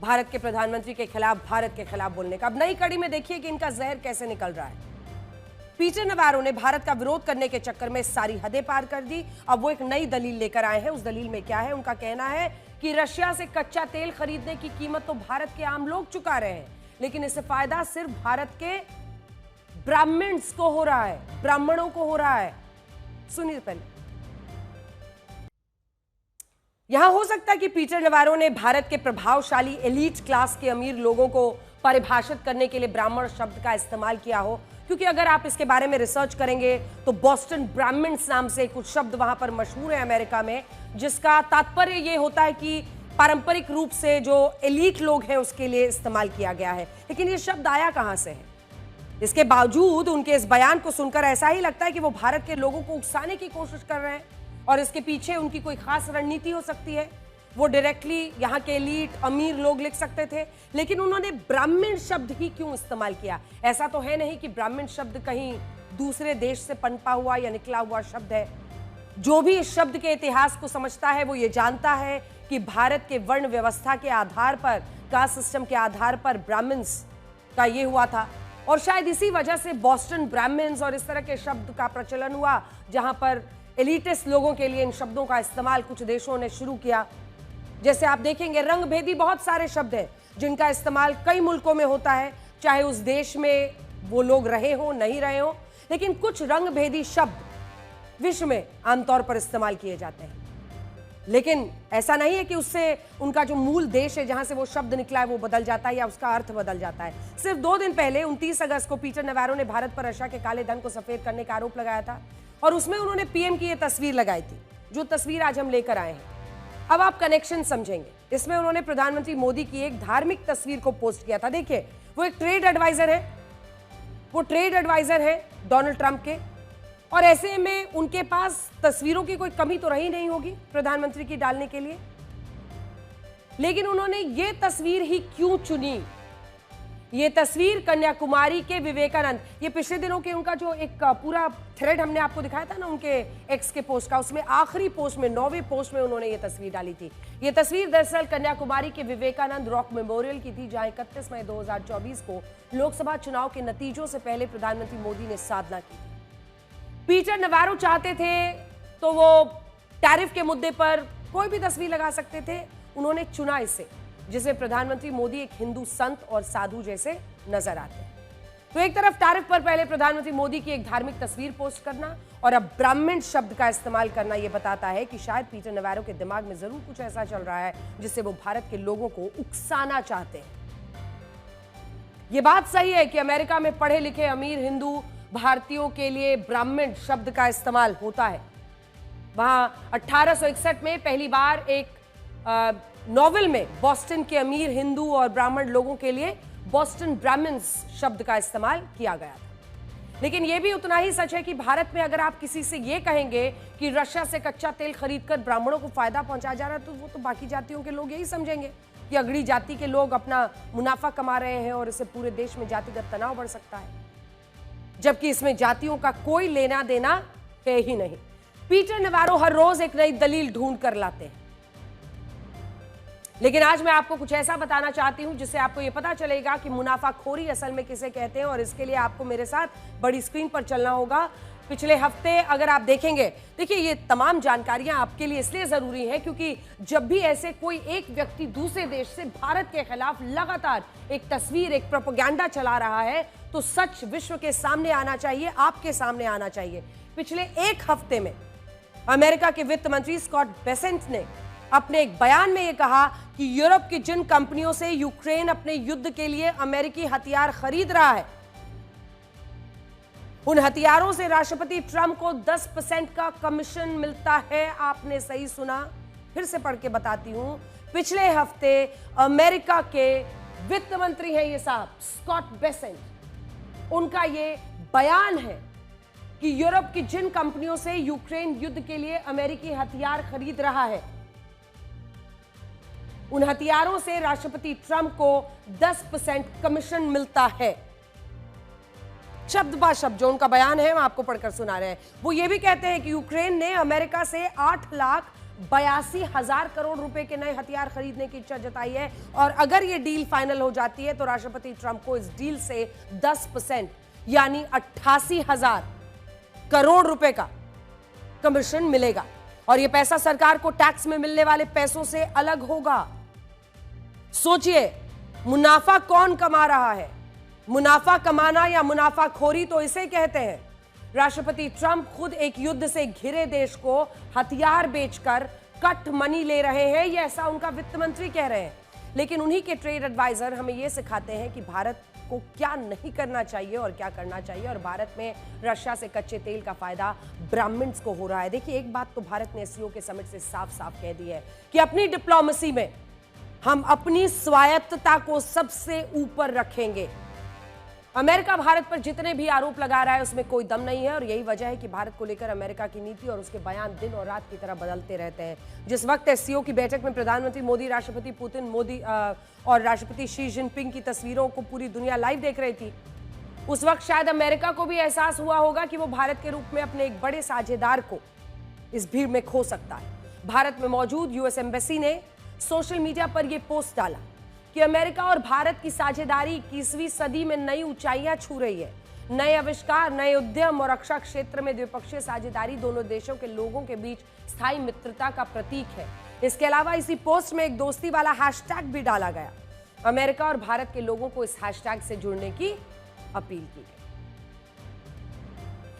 भारत के प्रधानमंत्री के खिलाफ, भारत के खिलाफ बोलने का। अब नई कड़ी में देखिए कि इनका जहर कैसे निकल रहा है। पीटर नवारो ने भारत का विरोध करने के चक्कर में सारी हदें पार कर दी। अब वो एक नई दलील लेकर आए हैं। उस दलील में क्या है? उनका कहना है कि रशिया से कच्चा तेल खरीदने की कीमत तो भारत के आम लोग चुका रहे हैं, लेकिन इससे फायदा सिर्फ भारत के ब्राह्मण्स को हो रहा है, ब्राह्मणों को हो रहा है। सुनिए पहले। यहां हो सकता है कि पीटर नवारो ने भारत के प्रभावशाली एलीट क्लास के अमीर लोगों को परिभाषित करने के लिए ब्राह्मण शब्द का इस्तेमाल किया हो, क्योंकि अगर आप इसके बारे में रिसर्च करेंगे तो बॉस्टन ब्राह्मण्स नाम से कुछ शब्द वहां पर मशहूर है अमेरिका में, जिसका तात्पर्य यह होता है कि पारंपरिक रूप से जो एलीट लोग हैं उसके लिए इस्तेमाल किया गया है। लेकिन ये शब्द आया कहां से है? इसके बावजूद उनके इस बयान को सुनकर ऐसा ही लगता है कि वो भारत के लोगों को उकसाने की कोशिश कर रहे हैं और इसके पीछे उनकी कोई खास रणनीति हो सकती है। वो डायरेक्टली यहाँ के एलीट अमीर लोग लिख सकते थे, लेकिन उन्होंने ब्राह्मण शब्द ही क्यों इस्तेमाल किया? ऐसा तो है नहीं कि ब्राह्मण शब्द कहीं दूसरे देश से पनपा हुआ या निकला हुआ शब्द है। जो भी इस शब्द के इतिहास को समझता है वो ये जानता है कि भारत के वर्ण व्यवस्था के आधार पर, कास्ट सिस्टम के आधार पर ब्राह्मण्स का ये हुआ था और शायद इसी वजह से बॉस्टन ब्राह्मण्स और इस तरह के शब्द का प्रचलन हुआ, जहां पर एलिटिस्ट लोगों के लिए इन शब्दों का इस्तेमाल कुछ देशों ने शुरू किया। जैसे आप देखेंगे रंगभेदी बहुत सारे शब्द हैं जिनका इस्तेमाल कई मुल्कों में होता है, चाहे उस देश में वो लोग रहे हो नहीं रहे हो, लेकिन कुछ रंगभेदी शब्द विश्व में आमतौर पर इस्तेमाल किए जाते हैं। लेकिन ऐसा नहीं है कि उससे उनका जो मूल देश है जहां से वो शब्द निकला है वो बदल जाता है या उसका अर्थ बदल जाता है। सिर्फ 2 दिन पहले 29 अगस्त को पीटर नवारो ने भारत पर रशिया के काले धन को सफेद करने का आरोप लगाया था और उसमें उन्होंने पीएम की ये तस्वीर लगाई थी, जो तस्वीर आज हम लेकर आए हैं। अब आप कनेक्शन समझेंगे। इसमें उन्होंने प्रधानमंत्री मोदी की एक धार्मिक तस्वीर को पोस्ट किया था। देखिए, वो एक ट्रेड एडवाइजर है, वो ट्रेड एडवाइजर है डोनाल्ड ट्रंप के, और ऐसे में उनके पास तस्वीरों की कोई कमी तो रही नहीं होगी प्रधानमंत्री की डालने के लिए। लेकिन उन्होंने ये तस्वीर ही क्यों चुनी? ये तस्वीर कन्याकुमारी के विवेकानंद, ये पिछले दिनों के उनका जो एक पूरा थ्रेड हमने आपको दिखाया था ना उनके एक्स के पोस्ट का, उसमें आखिरी पोस्ट में 9वें पोस्ट में उन्होंने ये तस्वीर डाली थी। ये तस्वीर दरअसल कन्याकुमारी के विवेकानंद रॉक मेमोरियल की थी, जहां 31 मई 2024 को लोकसभा चुनाव के नतीजों से पहले प्रधानमंत्री मोदी ने साधना की। पीटर नवारो चाहते थे तो वो टैरिफ के मुद्दे पर कोई भी तस्वीर लगा सकते थे, उन्होंने चुना इसे जिसमें प्रधानमंत्री मोदी एक हिंदू संत और साधु जैसे नजर आते हैं। तो एक तरफ टैरिफ पर पहले प्रधानमंत्री मोदी की एक धार्मिक तस्वीर पोस्ट करना और अब ब्राह्मण शब्द का इस्तेमाल करना, यह बताता है कि शायद पीटर नवारो के दिमाग में जरूर कुछ ऐसा चल रहा है जिससे वो भारत के लोगों को उकसाना चाहते हैं। यह बात सही है कि अमेरिका में पढ़े लिखे अमीर हिंदू भारतीयों के लिए ब्राह्मण शब्द का इस्तेमाल होता है। वहां 1861 में पहली बार एक नॉवेल में बॉस्टन के अमीर हिंदू और ब्राह्मण लोगों के लिए बॉस्टन ब्राह्मण्स शब्द का इस्तेमाल किया गया था। लेकिन यह भी उतना ही सच है कि भारत में अगर आप किसी से यह कहेंगे कि रशिया से कच्चा तेल खरीदकर ब्राह्मणों को फायदा पहुंचाया जा रहा है, तो वो तो बाकी जातियों के लोग यही समझेंगे कि अगड़ी जाति के लोग अपना मुनाफा कमा रहे हैं और इससे पूरे देश में जातिगत तनाव बढ़ सकता है, जबकि इसमें जातियों का कोई लेना देना है ही नहीं। पीटर नवारो हर रोज एक नई दलील ढूंढ कर लाते हैं, लेकिन आज मैं आपको कुछ ऐसा बताना चाहती हूं जिससे आपको यह पता चलेगा कि मुनाफाखोरी असल में किसे कहते हैं, और इसके लिए आपको मेरे साथ बड़ी स्क्रीन पर चलना होगा। पिछले हफ्ते अगर आप देखेंगे, देखिए ये तमाम जानकारियां आपके लिए इसलिए जरूरी हैं क्योंकि जब भी ऐसे कोई एक व्यक्ति दूसरे देश से भारत के खिलाफ लगातार एक तस्वीर, एक प्रोपेगेंडा चला रहा है, तो सच विश्व के सामने आना चाहिए, आपके सामने आना चाहिए। पिछले एक हफ्ते में अमेरिका के वित्त मंत्री स्कॉट बेसेंट ने अपने एक बयान में यह कहा कि यूरोप की जिन कंपनियों से यूक्रेन अपने युद्ध के लिए अमेरिकी हथियार खरीद रहा है, उन हथियारों से राष्ट्रपति ट्रंप को 10% का कमीशन मिलता है। आपने सही सुना, फिर से पढ़ के बताती हूं। पिछले हफ्ते अमेरिका के वित्त मंत्री हैं ये साहब स्कॉट बेसेंट, उनका ये बयान है कि यूरोप की जिन कंपनियों से यूक्रेन युद्ध के लिए अमेरिकी हथियार खरीद रहा है, उन हथियारों से राष्ट्रपति ट्रंप को 10% कमीशन मिलता है। शब्द बा शब्द जो उनका बयान है हम आपको पढ़कर सुना रहे हैं। वो ये भी कहते हैं कि यूक्रेन ने अमेरिका से 8,82,000 करोड़ रुपए के नए हथियार खरीदने की इच्छा जताई है, और अगर ये डील फाइनल हो जाती है तो राष्ट्रपति ट्रंप को इस डील से 10% यानी 88,000 करोड़ रुपए का कमीशन मिलेगा, और यह पैसा सरकार को टैक्स में मिलने वाले पैसों से अलग होगा। सोचिए, मुनाफा कौन कमा रहा है? मुनाफा कमाना या मुनाफाखोरी तो इसे कहते हैं। राष्ट्रपति ट्रंप खुद एक युद्ध से घिरे देश को हथियार बेचकर कट मनी ले रहे हैं, यह ऐसा उनका वित्त मंत्री कह रहे हैं। लेकिन उन्हीं के ट्रेड एडवाइजर हमें यह सिखाते हैं कि भारत को क्या नहीं करना चाहिए और क्या करना चाहिए, और भारत में रशिया से कच्चे तेल का फायदा ब्राह्मण्स को हो रहा है। देखिए, एक बात तो भारत ने एससीओ के समिट से साफ साफ कह दी है कि अपनी डिप्लोमेसी में हम अपनी स्वायत्तता को सबसे ऊपर रखेंगे। अमेरिका भारत पर जितने भी आरोप लगा रहा है उसमें कोई दम नहीं है और यही वजह है कि भारत को लेकर अमेरिका की नीति और उसके बयान दिन और रात की तरह बदलते रहते हैं। जिस वक्त एससीओ की बैठक में प्रधानमंत्री मोदी, राष्ट्रपति पुतिन मोदी और राष्ट्रपति शी जिनपिंग की तस्वीरों को पूरी दुनिया लाइव देख रही थी, उस वक्त शायद अमेरिका को भी एहसास हुआ होगा कि वो भारत के रूप में अपने एक बड़े साझेदार को इस भीड़ में खो सकता है। भारत में मौजूद यूएस एम्बेसी ने सोशल मीडिया पर यह पोस्ट डाला कि अमेरिका और भारत की साझेदारी 21वीं सदी में नई ऊंचाइयां छू रही है। नए आविष्कार, नए उद्यम और रक्षा क्षेत्र में द्विपक्षीय साझेदारी दोनों देशों के लोगों के बीच स्थायी मित्रता का प्रतीक है। इसके अलावा इसी पोस्ट में एक दोस्ती वाला हैशटैग भी डाला गया। अमेरिका और भारत के लोगों को इस हैशटैग से जुड़ने की अपील की गई।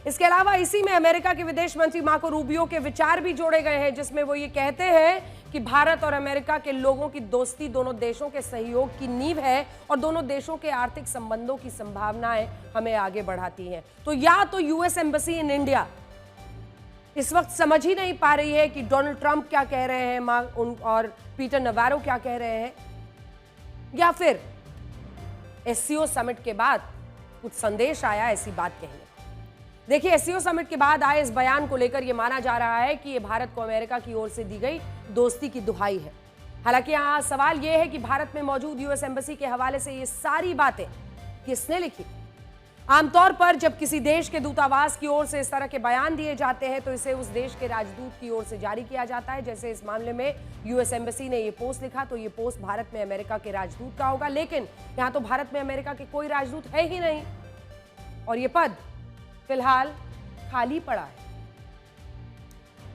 इसके अलावा इसी में अमेरिका के विदेश मंत्री मार्को रूबियो के विचार भी जोड़े गए हैं, जिसमें वो ये कहते हैं कि भारत और अमेरिका के लोगों की दोस्ती दोनों देशों के सहयोग की नींव है और दोनों देशों के आर्थिक संबंधों की संभावनाएं हमें आगे बढ़ाती हैं। तो या तो यूएस एम्बेसी इन इंडिया इस वक्त समझ ही नहीं पा रही है कि डोनाल्ड ट्रंप क्या कह रहे हैं और पीटर नवारो क्या कह रहे हैं, या फिर एससीओ समिट के बाद कुछ संदेश आया ऐसी बात कहने। देखिए, एससीओ समिट के बाद आए इस बयान को लेकर यह माना जा रहा है कि यह भारत को अमेरिका की ओर से दी गई दोस्ती की दुहाई है। हालांकि यहां सवाल यह है कि भारत में मौजूद यूएस एम्बेसी के हवाले से ये सारी बातें किसने लिखी। आमतौर पर जब किसी देश के दूतावास की ओर से इस तरह के बयान दिए जाते हैं तो इसे उस देश के राजदूत की ओर से जारी किया जाता है। जैसे इस मामले में यूएस एम्बेसी ने ये पोस्ट लिखा तो ये पोस्ट भारत में अमेरिका के राजदूत का होगा, लेकिन यहां तो भारत में अमेरिका के कोई राजदूत है ही नहीं और ये पद फिलहाल खाली पड़ा है।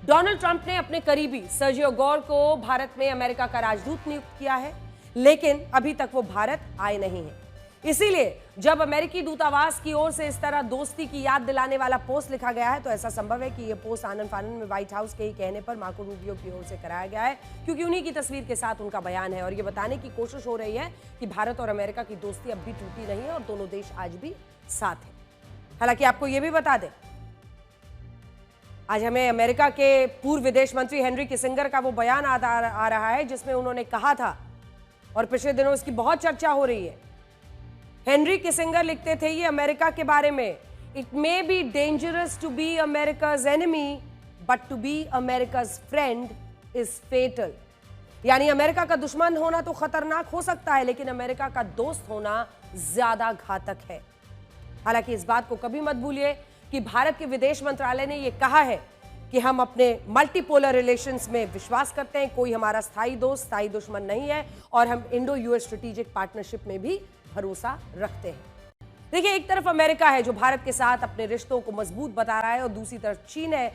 डोनाल्ड ट्रंप ने अपने करीबी सर्जियो गोर को भारत में अमेरिका का राजदूत नियुक्त किया है, लेकिन अभी तक वो भारत आए नहीं हैं। इसीलिए जब अमेरिकी दूतावास की ओर से इस तरह दोस्ती की याद दिलाने वाला पोस्ट लिखा गया है तो ऐसा संभव है कि यह पोस्ट आनन फानन में व्हाइट हाउस के ही कहने पर मार्को रूबियो की ओर से कराया गया है, क्योंकि उन्हीं की तस्वीर के साथ उनका बयान है और यह बताने की कोशिश हो रही है कि भारत और अमेरिका की दोस्ती अब भी टूटी नहीं है और दोनों देश आज भी साथ हैं। हालांकि आपको यह भी बता दें, आज हमें अमेरिका के पूर्व विदेश मंत्री हेनरी किसिंगर का वो बयान आ रहा है जिसमें उन्होंने कहा था और पिछले दिनों इसकी बहुत चर्चा हो रही है। हेनरी किसिंगर लिखते थे ये अमेरिका के बारे में, it may be dangerous to be America's enemy but to be America's friend is fatal. यानी अमेरिका का दुश्मन होना तो खतरनाक हो सकता है, लेकिन अमेरिका का दोस्त होना ज्यादा घातक है। हालांकि इस बात को कभी मत भूलिए कि भारत के विदेश मंत्रालय ने यह कहा है कि हम अपने मल्टीपोलर रिलेशंस में विश्वास करते हैं, कोई हमारा स्थायी दोस्त स्थायी दुश्मन नहीं है और हम इंडो यूएस स्ट्रेटेजिक पार्टनरशिप में भी भरोसा रखते हैं। देखिए, एक तरफ अमेरिका है जो भारत के साथ अपने रिश्तों को मजबूत बता रहा है और दूसरी तरफ चीन है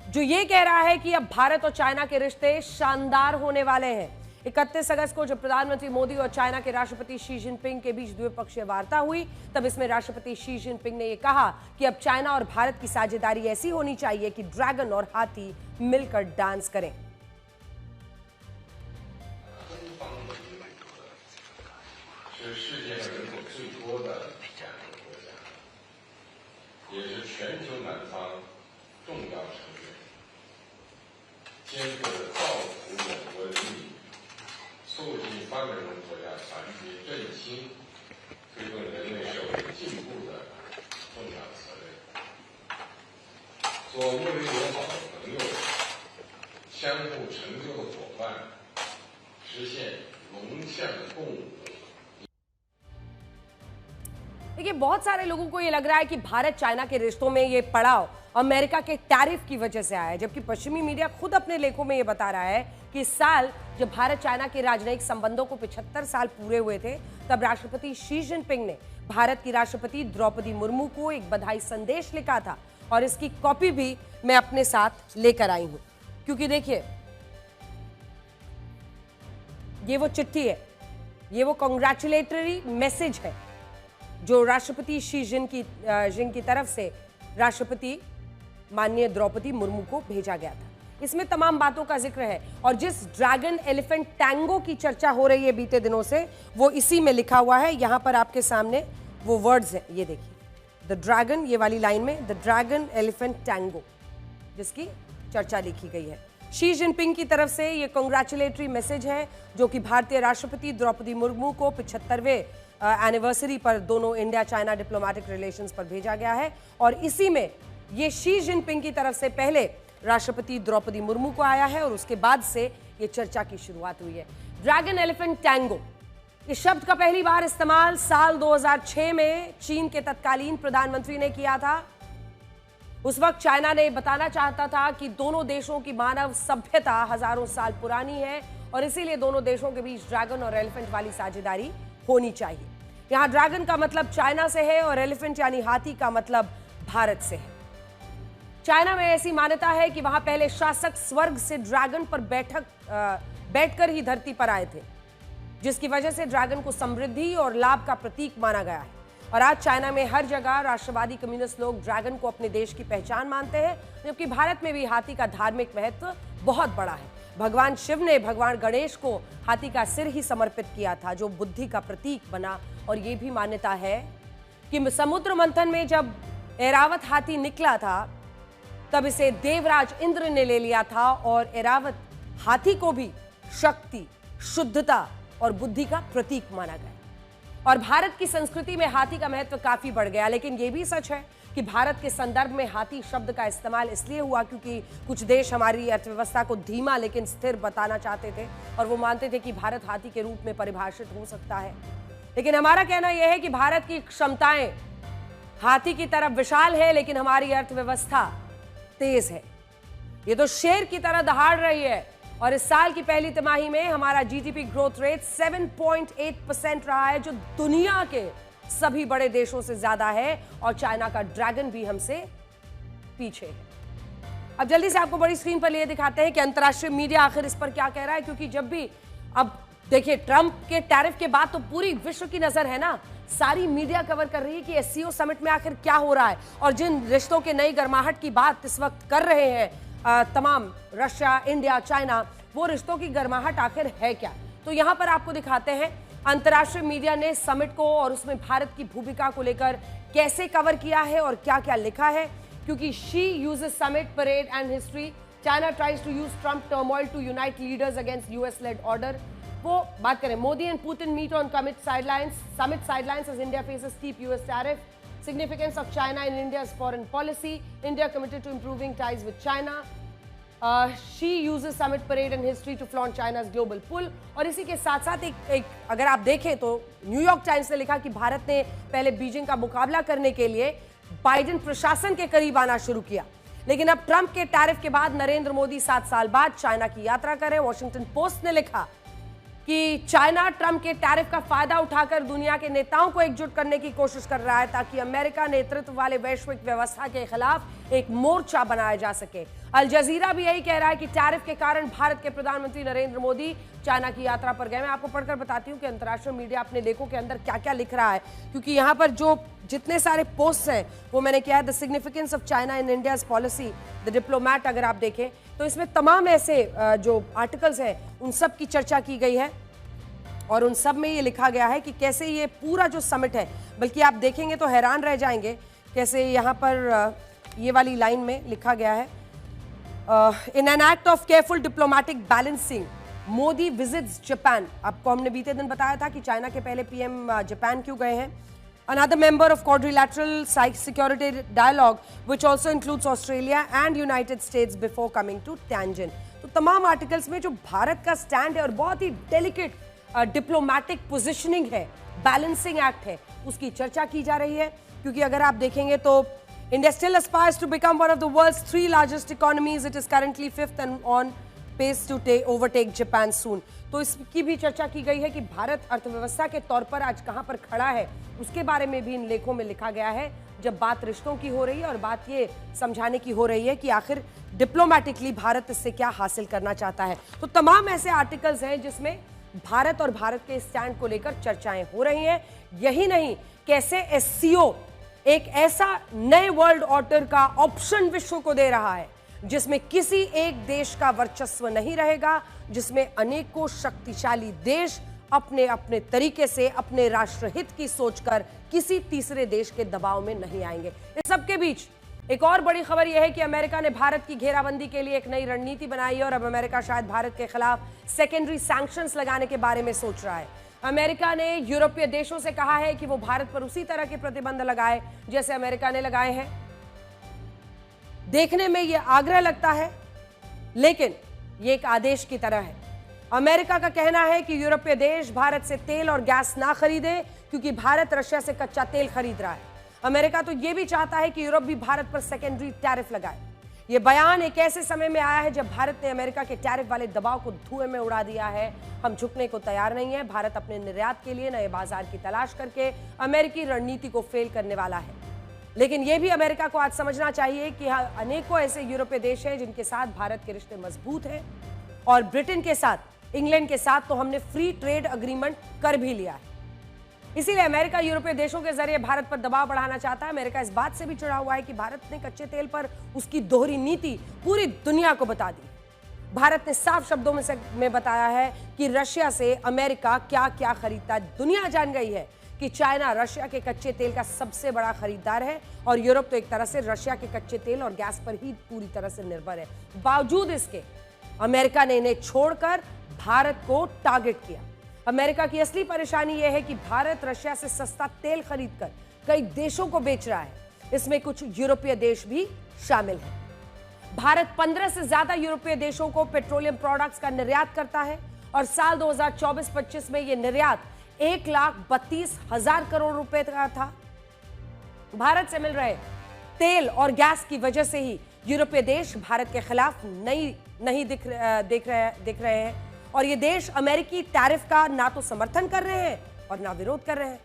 जो ये कह रहा है कि अब भारत और चाइना के रिश्ते शानदार होने वाले हैं। 31 अगस्त को जब प्रधानमंत्री मोदी और चाइना के राष्ट्रपति शी जिनपिंग के बीच द्विपक्षीय वार्ता हुई तब इसमें राष्ट्रपति शी जिनपिंग ने यह कहा कि अब चाइना और भारत की साझेदारी ऐसी होनी चाहिए कि ड्रैगन और हाथी मिलकर डांस करें। देखिए, बहुत सारे लोगों को यह लग रहा है कि भारत चाइना के रिश्तों में यह पड़ाव अमेरिका के टैरिफ की वजह से आया है, जबकि पश्चिमी मीडिया खुद अपने लेखों में यह बता रहा है कि इस साल जब भारत चाइना के राजनयिक संबंधों को 75 साल पूरे हुए थे तब राष्ट्रपति शी जिनपिंग ने भारत की राष्ट्रपति द्रौपदी मुर्मू को एक बधाई संदेश लिखा था और इसकी कॉपी भी मैं अपने साथ लेकर आई हूं, क्योंकि देखिए ये वो चिट्ठी है, ये वो कॉन्ग्रेचुलेटरी मैसेज है जो राष्ट्रपति शी जिन की तरफ से राष्ट्रपति माननीय द्रौपदी मुर्मू को भेजा गया था। इसमें तमाम बातों का जिक्र है और जिस ड्रैगन एलिफेंट टैंगो की चर्चा हो रही है बीते दिनों से वो इसी में लिखा हुआ है। यहां पर आपके सामने वो वर्ड्स हैं, ये देखिए, द ड्रैगन, ये वाली लाइन में द ड्रैगन एलिफेंट टैंगो जिसकी चर्चा लिखी गई है। शी जिनपिंग की तरफ से ये कांग्रेचुलेटरी मैसेज है जो कि भारतीय राष्ट्रपति द्रौपदी मुर्मू को 75वें एनिवर्सरी पर दोनों इंडिया चाइना डिप्लोमेटिक रिलेशंस पर भेजा गया है। और इसी में ये शी जिनपिंग की तरफ से पहले राष्ट्रपति द्रौपदी मुर्मू को आया है और उसके बाद से ये चर्चा की शुरुआत हुई है। ड्रैगन एलिफेंट टैंगो, इस शब्द का पहली बार इस्तेमाल साल 2006 में चीन के तत्कालीन प्रधानमंत्री ने किया था। उस वक्त चाइना ने बताना चाहता था कि दोनों देशों की मानव सभ्यता हजारों साल पुरानी है और इसीलिए दोनों देशों के बीच ड्रैगन और एलिफेंट वाली साझेदारी होनी चाहिए। यहां ड्रैगन का मतलब चाइना से है और एलिफेंट यानी हाथी का मतलब भारत से है। चाइना में ऐसी मान्यता है कि वहां पहले शासक स्वर्ग से ड्रैगन पर बैठकर ही धरती पर आए थे, जिसकी वजह से ड्रैगन को समृद्धि और लाभ का प्रतीक माना गया है। और आज चाइना में हर जगह राष्ट्रवादी कम्युनिस्ट लोग ड्रैगन को अपने देश की पहचान मानते हैं, जबकि भारत में भी हाथी का धार्मिक महत्व बहुत बड़ा है। भगवान शिव ने भगवान गणेश को हाथी का सिर ही समर्पित किया था, जो बुद्धि का प्रतीक बना। और यह भी मान्यता है कि समुद्र मंथन में जब ऐरावत हाथी निकला था तब इसे देवराज इंद्र ने ले लिया था और ऐरावत हाथी को भी शक्ति, शुद्धता और बुद्धि का प्रतीक माना गया। और भारत की संस्कृति में हाथी का महत्व काफी बढ़ गया। लेकिन यह भी सच है कि भारत के संदर्भ में हाथी शब्द का इस्तेमाल इसलिए हुआ क्योंकि कुछ देश हमारी अर्थव्यवस्था को धीमा लेकिन स्थिर बताना चाहते थे और वो मानते थे कि भारत हाथी के रूप में परिभाषित हो सकता है। लेकिन हमारा कहना यह है कि भारत की क्षमताएं हाथी की तरह विशाल है, लेकिन हमारी अर्थव्यवस्था तेज है। ये तो शेर की तरह दहाड़ रही है और इस साल की पहली तिमाही में हमारा जीडीपी ग्रोथ रेट 7.8% रहा है, जो दुनिया के सभी बड़े देशों से ज्यादा है। और चाइना का ड्रैगन भी हमसे पीछे है। अब जल्दी से आपको बड़ी स्क्रीन पर लिए दिखाते हैं कि अंतर्राष्ट्रीय मीडिया आखिर इस पर क्या कह रहा है, क्योंकि जब भी अब देखिए ट्रंप के टैरिफ के बाद तो पूरी विश्व की नजर है ना, सारी मीडिया कवर कर रही है कि एससीओ समिट में आखिर क्या हो रहा है और जिन रिश्तों के नई गर्माहट की बात इस वक्त कर रहे हैं तमाम रशिया, इंडिया, चाइना, वो रिश्तों की गर्माहट आखिर है क्या। तो यहां पर आपको दिखाते हैं अंतर्राष्ट्रीय मीडिया ने समिट को और उसमें भारत की भूमिका को लेकर कैसे कवर किया है और क्या क्या लिखा है। क्योंकि Xi uses summit parade and history, China tries to use Trump turmoil to unite leaders against US led order. वो बात करें, Modi and Putin meet on summit sidelines as India faces steep US tariff. Significance of China in India's foreign policy. India committed to improving ties with China. She uses summit parade and history to flaunt China's global pull. और इसी के साथ साथ एक अगर आप देखें तो न्यूयॉर्क टाइम्स ने लिखा कि भारत ने पहले बीजिंग का मुकाबला करने के लिए बाइडेन प्रशासन के करीब आना शुरू किया, लेकिन अब ट्रंप के टैरिफ के बाद नरेंद्र मोदी 7 साल बाद चाइना की यात्रा करें। वॉशिंगटन पोस्ट ने लिखा कि चाइना ट्रंप के टैरिफ का फायदा उठाकर दुनिया के नेताओं को एकजुट करने की कोशिश कर रहा है ताकि अमेरिका नेतृत्व वाले वैश्विक व्यवस्था के खिलाफ एक मोर्चा बनाया जा सके। अल जजीरा भी यही कह रहा है कि टैरिफ के कारण भारत के प्रधानमंत्री नरेंद्र मोदी चाइना की यात्रा पर गए। मैं आपको पढ़कर बताती हूँ कि अंतर्राष्ट्रीय मीडिया अपने लेखों के अंदर क्या क्या लिख रहा है, क्योंकि यहाँ पर जो जितने सारे पोस्ट हैं वो मैंने किया है। The significance of China in India's policy, the diplomat, अगर आप देखें तो इसमें तमाम ऐसे जो आर्टिकल्स हैं उन सब की चर्चा की गई है और उन सब में ये लिखा गया है कि कैसे ये पूरा जो समिट है, बल्कि आप देखेंगे तो हैरान रह जाएंगे कैसे यहाँ पर ये वाली लाइन में लिखा गया है, in an act of careful diplomatic balancing Modi visits Japan. आपको हमने बीते दिन बताया था कि चाइना के पहले पीएम जापान क्यों गए हैं। Another member of quadrilateral security dialogue, which also includes Australia and United States before coming to Tianjin। तो तमाम आर्टिकल्स में जो भारत का स्टैंड है और बहुत ही डेलिकेट डिप्लोमैटिक पोजिशनिंग है, बैलेंसिंग एक्ट है, उसकी चर्चा की जा रही है। क्योंकि अगर आप देखेंगे तो India still aspires to become one of the world's 3 largest economies. It is currently 5th and on pace to overtake Japan soon. तो इसकी भी चर्चा की गई है कि भारत अर्थव्यवस्था के तौर पर आज कहां पर खड़ा है, उसके बारे में भी इन लेखों में लिखा गया है। जब बात रिश्तों की हो रही है और बात ये समझाने की हो रही है कि आखिर डिप्लोमैटिकली भारत इससे क्या हासिल करना चाहता है। तो तमाम ऐसे आर्टिकल्स हैं जिसमें भारत और भारत के स्टैंड को लेकर चर्चाएं हो रही हैं। यही नहीं, कैसे एससीओ एक ऐसा नए वर्ल्ड ऑर्डर का ऑप्शन विश्व को दे रहा है जिसमें किसी एक देश का वर्चस्व नहीं रहेगा, जिसमें अनेकों शक्तिशाली देश अपने अपने तरीके से अपने राष्ट्रहित की सोचकर किसी तीसरे देश के दबाव में नहीं आएंगे। इस सबके बीच एक और बड़ी खबर यह है कि अमेरिका ने भारत की घेराबंदी के लिए एक नई रणनीति बनाई है और अब अमेरिका शायद भारत के खिलाफ सेकेंडरी सैंक्शंस लगाने के बारे में सोच रहा है। अमेरिका ने यूरोपीय देशों से कहा है कि वो भारत पर उसी तरह के प्रतिबंध लगाए जैसे अमेरिका ने लगाए हैं। देखने में यह आग्रह लगता है, लेकिन यह एक आदेश की तरह है। अमेरिका का कहना है कि यूरोपीय देश भारत से तेल और गैस ना खरीदे क्योंकि भारत रशिया से कच्चा तेल खरीद रहा है। अमेरिका तो यह भी चाहता है कि यूरोप भी भारत पर सेकेंडरी टैरिफ लगाए। यह बयान एक ऐसे समय में आया है जब भारत ने अमेरिका के टैरिफ वाले दबाव को धुएं में उड़ा दिया है। हम झुकने को तैयार नहीं है। भारत अपने निर्यात के लिए नए बाजार की तलाश करके अमेरिकी रणनीति को फेल करने वाला है। लेकिन यह भी अमेरिका को आज समझना चाहिए कि अनेकों ऐसे यूरोपीय देश हैं जिनके साथ भारत के रिश्ते मजबूत हैं और ब्रिटेन के साथ, इंग्लैंड के साथ तो हमने फ्री ट्रेड अग्रीमेंट कर भी लिया है। इसीलिए अमेरिका यूरोपीय देशों के जरिए भारत पर दबाव बढ़ाना चाहता है। अमेरिका इस बात से भी चिढ़ा हुआ है कि भारत ने कच्चे तेल पर उसकी दोहरी नीति पूरी दुनिया को बता दी। भारत ने साफ शब्दों में बताया है कि रशिया से अमेरिका क्या क्या खरीदता है। दुनिया जान गई है कि चाइना रशिया के कच्चे तेल का सबसे बड़ा खरीदार है और यूरोप तो एक तरह से रशिया के कच्चे तेल और गैस पर ही पूरी तरह से निर्भर है। बावजूद इसके अमेरिका ने इन्हें छोड़कर भारत को टारगेट किया। अमेरिका की असली परेशानी यह है कि भारत रशिया से सस्ता तेल खरीदकर कई देशों को बेच रहा है। इसमें कुछ यूरोपीय देश भी शामिल हैं। भारत 15 से ज्यादा यूरोपीय देशों को पेट्रोलियम प्रोडक्ट्स का निर्यात करता है और साल 2024-25 में यह निर्यात 1,32,000 करोड़ रुपए का था। भारत से मिल रहे तेल और गैस की वजह से ही यूरोपीय देश भारत के खिलाफ नहीं दिख रहे हैं और ये देश अमेरिकी टैरिफ का ना तो समर्थन कर रहे हैं और ना विरोध कर रहे हैं।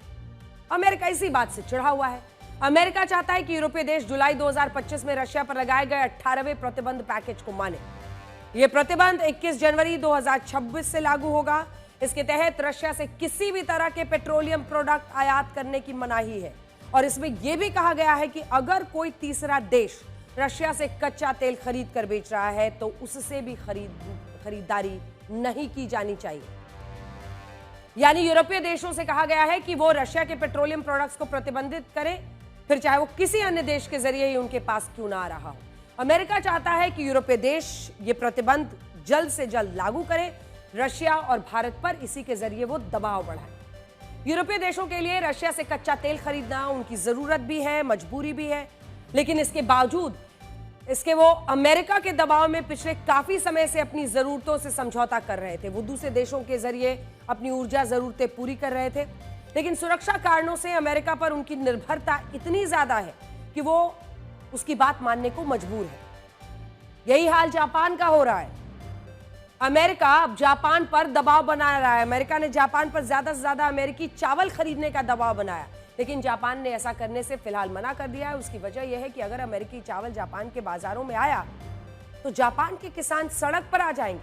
अमेरिका इसी बात से चिढ़ा हुआ है। अमेरिका चाहता है कि यूरोपीय देश जुलाई 2025 में रशिया पर लगाए गए 18वें प्रतिबंध पैकेज को माने। यह प्रतिबंध 21 जनवरी 2026 से लागू होगा। इसके तहत रशिया से किसी भी तरह के पेट्रोलियम प्रोडक्ट आयात करने की मनाही है और इसमें यह भी कहा गया है कि अगर कोई तीसरा देश रशिया से कच्चा तेल खरीद कर बेच रहा है तो उससे भी खरीदारी नहीं की जानी चाहिए। यानी यूरोपीय देशों से कहा गया है कि वो रशिया के पेट्रोलियम प्रोडक्ट्स को प्रतिबंधित करें, फिर चाहे वो किसी अन्य देश के जरिए ही उनके पास क्यों ना आ रहा हो। अमेरिका चाहता है कि यूरोपीय देश ये प्रतिबंध जल्द से जल्द लागू करें रशिया और भारत पर, इसी के जरिए वो दबाव बढ़ाए। यूरोपीय देशों के लिए रशिया से कच्चा तेल खरीदना उनकी जरूरत भी है, मजबूरी भी है, लेकिन इसके बावजूद वो अमेरिका के दबाव में पिछले काफी समय से अपनी जरूरतों से समझौता कर रहे थे। वो दूसरे देशों के जरिए अपनी ऊर्जा जरूरतें पूरी कर रहे थे, लेकिन सुरक्षा कारणों से अमेरिका पर उनकी निर्भरता इतनी ज्यादा है कि वो उसकी बात मानने को मजबूर है। यही हाल जापान का हो रहा है। अमेरिका अब जापान पर दबाव बना रहा है। अमेरिका ने जापान पर ज्यादा से ज्यादा अमेरिकी चावल खरीदने का दबाव बनाया, लेकिन जापान ने ऐसा करने से फिलहाल मना कर दिया है। उसकी वजह यह है कि अगर अमेरिकी चावल जापान के बाजारों में आया तो जापान के किसान सड़क पर आ जाएंगे।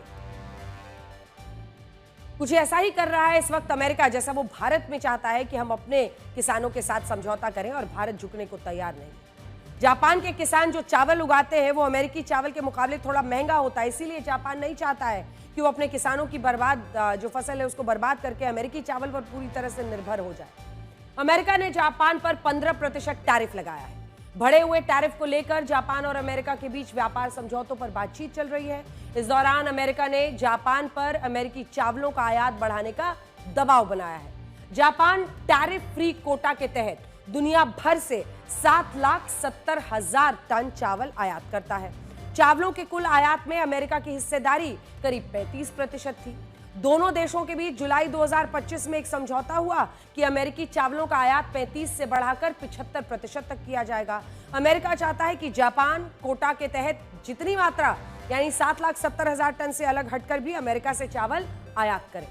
कुछ ऐसा ही कर रहा है इस वक्त अमेरिका, जैसा वो भारत में चाहता है कि हम अपने किसानों के साथ समझौता करें और भारत झुकने को तैयार नहीं। जापान के किसान जो चावल उगाते हैं वो अमेरिकी चावल के मुकाबले थोड़ा महंगा होता है, इसीलिए जापान नहीं चाहता है कि वो अपने किसानों की जो फसल है उसको बर्बाद करके अमेरिकी चावल पर पूरी तरह से निर्भर हो जाए। अमेरिका ने जापान पर 15% टैरिफ लगाया है। बढ़े हुए टैरिफ को लेकर जापान और अमेरिका के बीच व्यापार समझौतों पर बातचीत चल रही है। इस दौरान अमेरिका ने जापान पर अमेरिकी चावलों का आयात बढ़ाने का दबाव बनाया है। जापान टैरिफ फ्री कोटा के तहत दुनिया भर से 7,70,000 टन चावल आयात करता है। चावलों के कुल आयात में अमेरिका की हिस्सेदारी करीब 35% थी। दोनों देशों के बीच जुलाई 2025 में एक समझौता हुआ कि अमेरिकी चावलों का आयात 35 से बढ़ाकर 75% तक किया जाएगा। अमेरिका चाहता है कि जापान कोटा के तहत जितनी मात्रा यानी 7,70,000 टन से अलग हटकर भी अमेरिका से चावल आयात करे।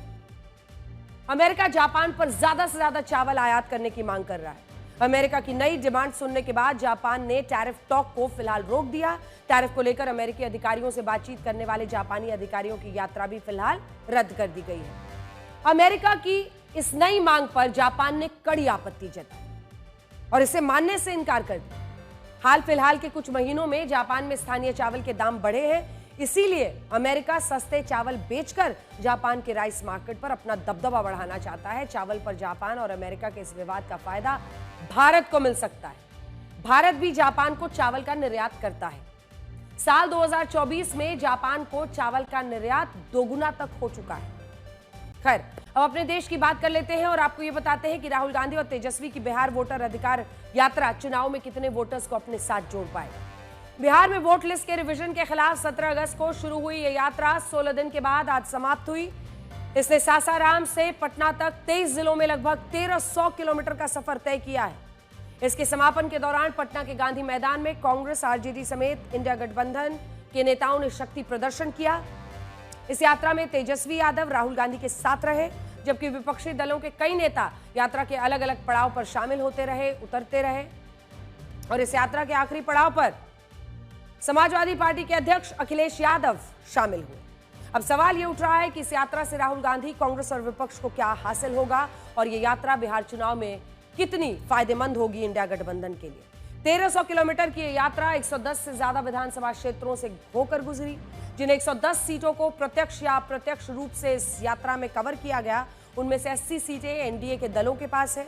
अमेरिका जापान पर ज्यादा से ज्यादा चावल आयात करने की मांग कर रहा है। अमेरिका की नई डिमांड सुनने के बाद जापान ने टैरिफ टॉक को फिलहाल रोक दिया। टैरिफ को लेकर अमेरिकी अधिकारियों से बातचीत करने वाले जापानी अधिकारियों की यात्रा भी फिलहाल रद्द कर दी गई है। अमेरिका की इस नई मांग पर जापान ने कड़ी आपत्ति जताई और इसे मानने से इनकार कर दिया। हाल फिलहाल के कुछ महीनों में जापान में स्थानीय चावल के दाम बढ़े हैं, इसीलिए अमेरिका सस्ते चावल बेचकर जापान के राइस मार्केट पर अपना दबदबा बढ़ाना चाहता है। चावल पर जापान और अमेरिका के इस विवाद का फायदा भारत को मिल सकता है। भारत भी जापान को चावल का निर्यात करता है। साल 2024 में जापान को चावल का निर्यात दोगुना तक हो चुका है। खैर, अब अपने देश की बात कर लेते हैं और आपको ये बताते हैं कि राहुल गांधी और तेजस्वी की बिहार वोटर अधिकार यात्रा चुनाव में कितने वोटर्स को अपने साथ जोड़ पाए। बिहार में वोट लिस्ट के रिवीजन के खिलाफ 17 अगस्त को शुरू हुई यह यात्रा 16 दिन के बाद आज समाप्त हुई। इसने सासाराम से पटना तक 23 जिलों में लगभग 1300 किलोमीटर का सफर तय किया है। इसके समापन के दौरान पटना के गांधी मैदान में कांग्रेस, आरजेडी समेत इंडिया गठबंधन के नेताओं ने शक्ति प्रदर्शन किया। इस यात्रा में तेजस्वी यादव राहुल गांधी के साथ रहे, जबकि विपक्षी दलों के कई नेता यात्रा के अलग अलग पड़ाव पर शामिल होते रहे, उतरते रहे। और इस यात्रा के आखिरी पड़ाव पर समाजवादी पार्टी के अध्यक्ष अखिलेश यादव शामिल हुए। अब सवाल यह उठ रहा है कि इस यात्रा से राहुल गांधी, कांग्रेस और विपक्ष को क्या हासिल होगा और यह यात्रा बिहार चुनाव में कितनी फायदेमंद होगी इंडिया गठबंधन के लिए। 1300 किलोमीटर की यह यात्रा 110 से ज्यादा विधानसभा क्षेत्रों से होकर गुजरी, जिन 110 सीटों को प्रत्यक्ष या अप्रत्यक्ष रूप से इस यात्रा में कवर किया गया, उनमें से 80 सीटें एनडीए के दलों के पास है।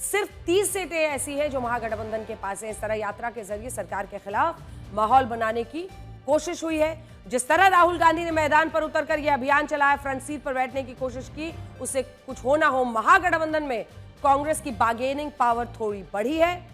सिर्फ 30 सीटें ऐसी है जो महागठबंधन के पास है। इस तरह यात्रा के जरिए सरकार के खिलाफ माहौल बनाने की कोशिश हुई है। जिस तरह राहुल गांधी ने मैदान पर उतरकर यह अभियान चलाया, फ्रंट सीट पर बैठने की कोशिश की, उससे कुछ हो ना हो महागठबंधन में कांग्रेस की बार्गेनिंग पावर थोड़ी बढ़ी है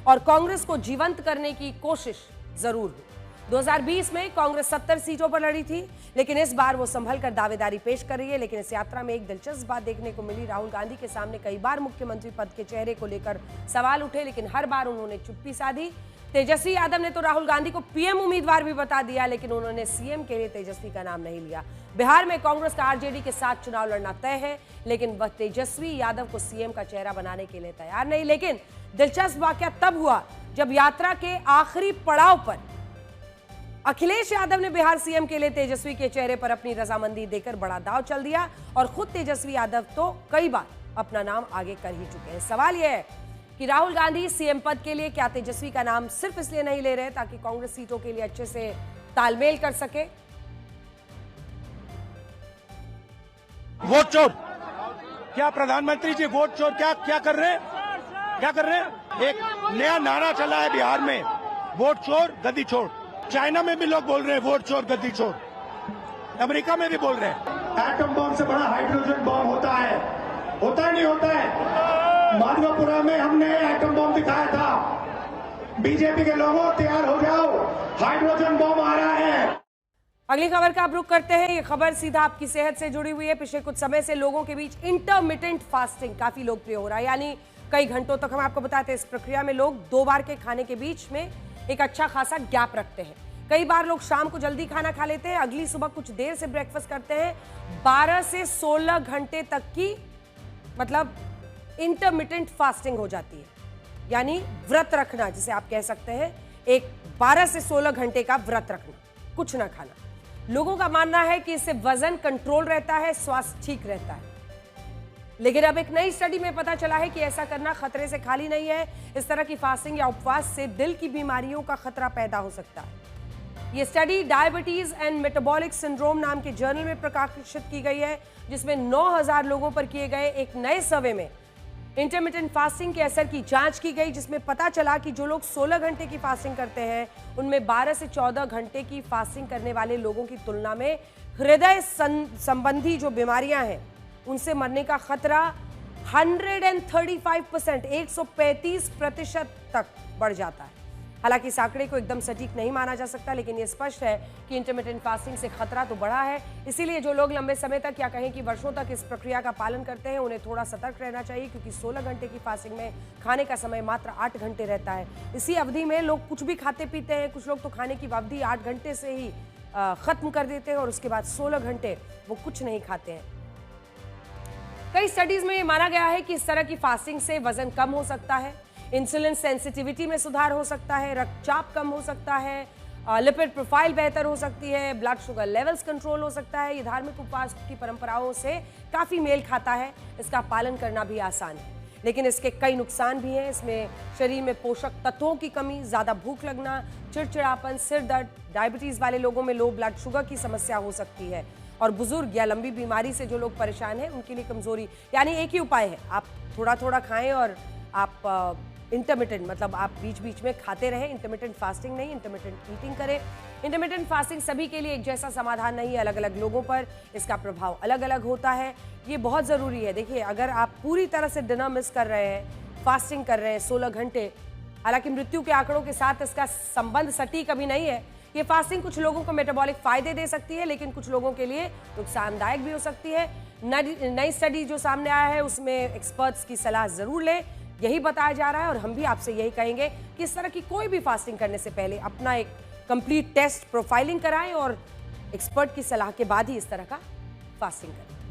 और कांग्रेस को जीवंत करने की कोशिश जरूर हुई। 2020 में कांग्रेस 70 सीटों पर लड़ी थी, लेकिन इस बार वो संभल कर दावेदारी पेश कर रही है। लेकिन इस यात्रा में एक दिलचस्प बात देखने को मिली। राहुल गांधी के सामने कई बार मुख्यमंत्री पद के चेहरे को लेकर सवाल उठे, लेकिन हर बार उन्होंने चुप्पी साधी। तेजस्वी यादव ने तो राहुल गांधी को पीएम उम्मीदवार भी बता दिया, लेकिन उन्होंने सीएम के लिए तेजस्वी का नाम नहीं लिया। बिहार में कांग्रेस का आरजेडी के साथ चुनाव लड़ना तय है, लेकिन वह तेजस्वी यादव को सीएम का चेहरा बनाने के लिए तैयार नहीं। लेकिन दिलचस्प वाकया तब हुआ जब यात्रा के आखिरी पड़ाव पर अखिलेश यादव ने बिहार सीएम के लिए तेजस्वी के चेहरे पर अपनी रजामंदी देकर बड़ा दांव चल दिया और खुद तेजस्वी यादव तो कई बार अपना नाम आगे कर ही चुके हैं। सवाल यह है कि राहुल गांधी सीएम पद के लिए क्या तेजस्वी का नाम सिर्फ इसलिए नहीं ले रहे ताकि कांग्रेस सीटों के लिए अच्छे से तालमेल कर सके। वोट चोर, क्या प्रधानमंत्री जी वोट चोर क्या कर रहे हैं? क्या कर रहे हैं? एक नया नारा चला है बिहार में, वोट चोर गद्दी छोड़। चाइना में भी लोग बोल रहे हैं वोट चोर गद्दी छोड़, अमेरिका में भी बोल रहे हैं। एटम बम से बड़ा हाइड्रोजन बम होता है नहीं होता है? माधवपुरा में हमने एटम बम दिखाया था। बीजेपी के लोगों तैयार हो जाओ, हाइड्रोजन बम आ रहा है। अगली खबर का आप रुख करते हैं। ये खबर सीधा आपकी सेहत से जुड़ी हुई है। पिछले कुछ समय से लोगों के बीच इंटरमिटेंट फास्टिंग काफी लोकप्रिय हो रहा है, यानी कई घंटों तक। हम आपको बताते हैं इस प्रक्रिया में लोग 2 बार के खाने के बीच में एक अच्छा खासा गैप रखते हैं। कई बार लोग शाम को जल्दी खाना खा लेते हैं, अगली सुबह कुछ देर से ब्रेकफास्ट करते हैं। 12 से 16 घंटे तक की मतलब इंटरमिटेंट फास्टिंग हो जाती है, यानी व्रत रखना जिसे आप कह सकते हैं। एक 12 से 16 घंटे का व्रत रखना, कुछ ना खाना। लोगों का मानना है कि इससे वजन कंट्रोल रहता है, स्वास्थ्य ठीक रहता है। लेकिन अब एक नई स्टडी में पता चला है कि ऐसा करना खतरे से खाली नहीं है। इस तरह की फास्टिंग या उपवास से दिल की बीमारियों का खतरा पैदा हो सकता है। ये study diabetes and metabolic syndrome नाम के जर्नल में प्रकाशित की गई है, जिसमें 9000 लोगों पर किए गए एक नए सर्वे में इंटरमिटेंट फास्टिंग के असर की जांच की गई, जिसमें पता चला कि जो लोग 16 घंटे की फास्टिंग करते हैं, उनमें 12 से 14 घंटे की फास्टिंग करने वाले लोगों की तुलना में हृदय संबंधी जो बीमारियां हैं उनसे मरने का खतरा 135%, 135% तक बढ़ जाता है। हालांकि इस आंकड़े को एकदम सटीक नहीं माना जा सकता, लेकिन यह स्पष्ट है कि इंटरमिटेंट फास्टिंग से खतरा तो बढ़ा है। इसीलिए जो लोग लंबे समय तक या कहें कि वर्षों तक इस प्रक्रिया का पालन करते हैं, उन्हें थोड़ा सतर्क रहना चाहिए, क्योंकि 16 घंटे की फास्टिंग में खाने का समय मात्र 8 घंटे रहता है। इसी अवधि में लोग कुछ भी खाते पीते हैं। कुछ लोग तो खाने की अवधि 8 घंटे से ही खत्म कर देते हैं और उसके बाद 16 घंटे वो कुछ नहीं खाते हैं। कई स्टडीज में ये माना गया है कि इस तरह की फास्टिंग से वजन कम हो सकता है, इंसुलिन सेंसिटिविटी में सुधार हो सकता है, रक्तचाप कम हो सकता है, लिपिड प्रोफाइल बेहतर हो सकती है, ब्लड शुगर लेवल्स कंट्रोल हो सकता है। ये धार्मिक उपवास की परंपराओं से काफ़ी मेल खाता है, इसका पालन करना भी आसान है। लेकिन इसके कई नुकसान भी हैं। इसमें शरीर में पोषक तत्वों की कमी, ज़्यादा भूख लगना, चिड़चिड़ापन, सिर दर्द, डायबिटीज़ वाले लोगों में लो ब्लड शुगर की समस्या हो सकती है, और बुजुर्ग या लंबी बीमारी से जो लोग परेशान हैं उनके लिए कमजोरी। यानी एक ही उपाय है, आप थोड़ा थोड़ा खाएं और आप इंटरमिटेंट, मतलब आप बीच बीच में खाते रहें, इंटरमिटेंट फास्टिंग नहीं, इंटरमिटेंट ईटिंग करें। इंटरमिटेंट फास्टिंग सभी के लिए एक जैसा समाधान नहीं है, अलग अलग लोगों पर इसका प्रभाव अलग अलग होता है। ये बहुत ज़रूरी है। देखिए, अगर आप पूरी तरह से डिनर मिस कर रहे हैं, फास्टिंग कर रहे हैं 16 घंटे, हालांकि मृत्यु के आंकड़ों के साथ इसका संबंध सटीक अभी नहीं है। ये फास्टिंग कुछ लोगों को मेटाबॉलिक फायदे दे सकती है, लेकिन कुछ लोगों के लिए नुकसानदायक भी हो सकती है। नई स्टडी जो सामने आया है उसमें एक्सपर्ट्स की सलाह जरूर लें, यही बताया जा रहा है। और हम भी आपसे यही कहेंगे कि इस तरह की कोई भी फास्टिंग करने से पहले अपना एक कंप्लीट टेस्ट प्रोफाइलिंग कराएं और एक्सपर्ट की सलाह के बाद ही इस तरह का फास्टिंग करें।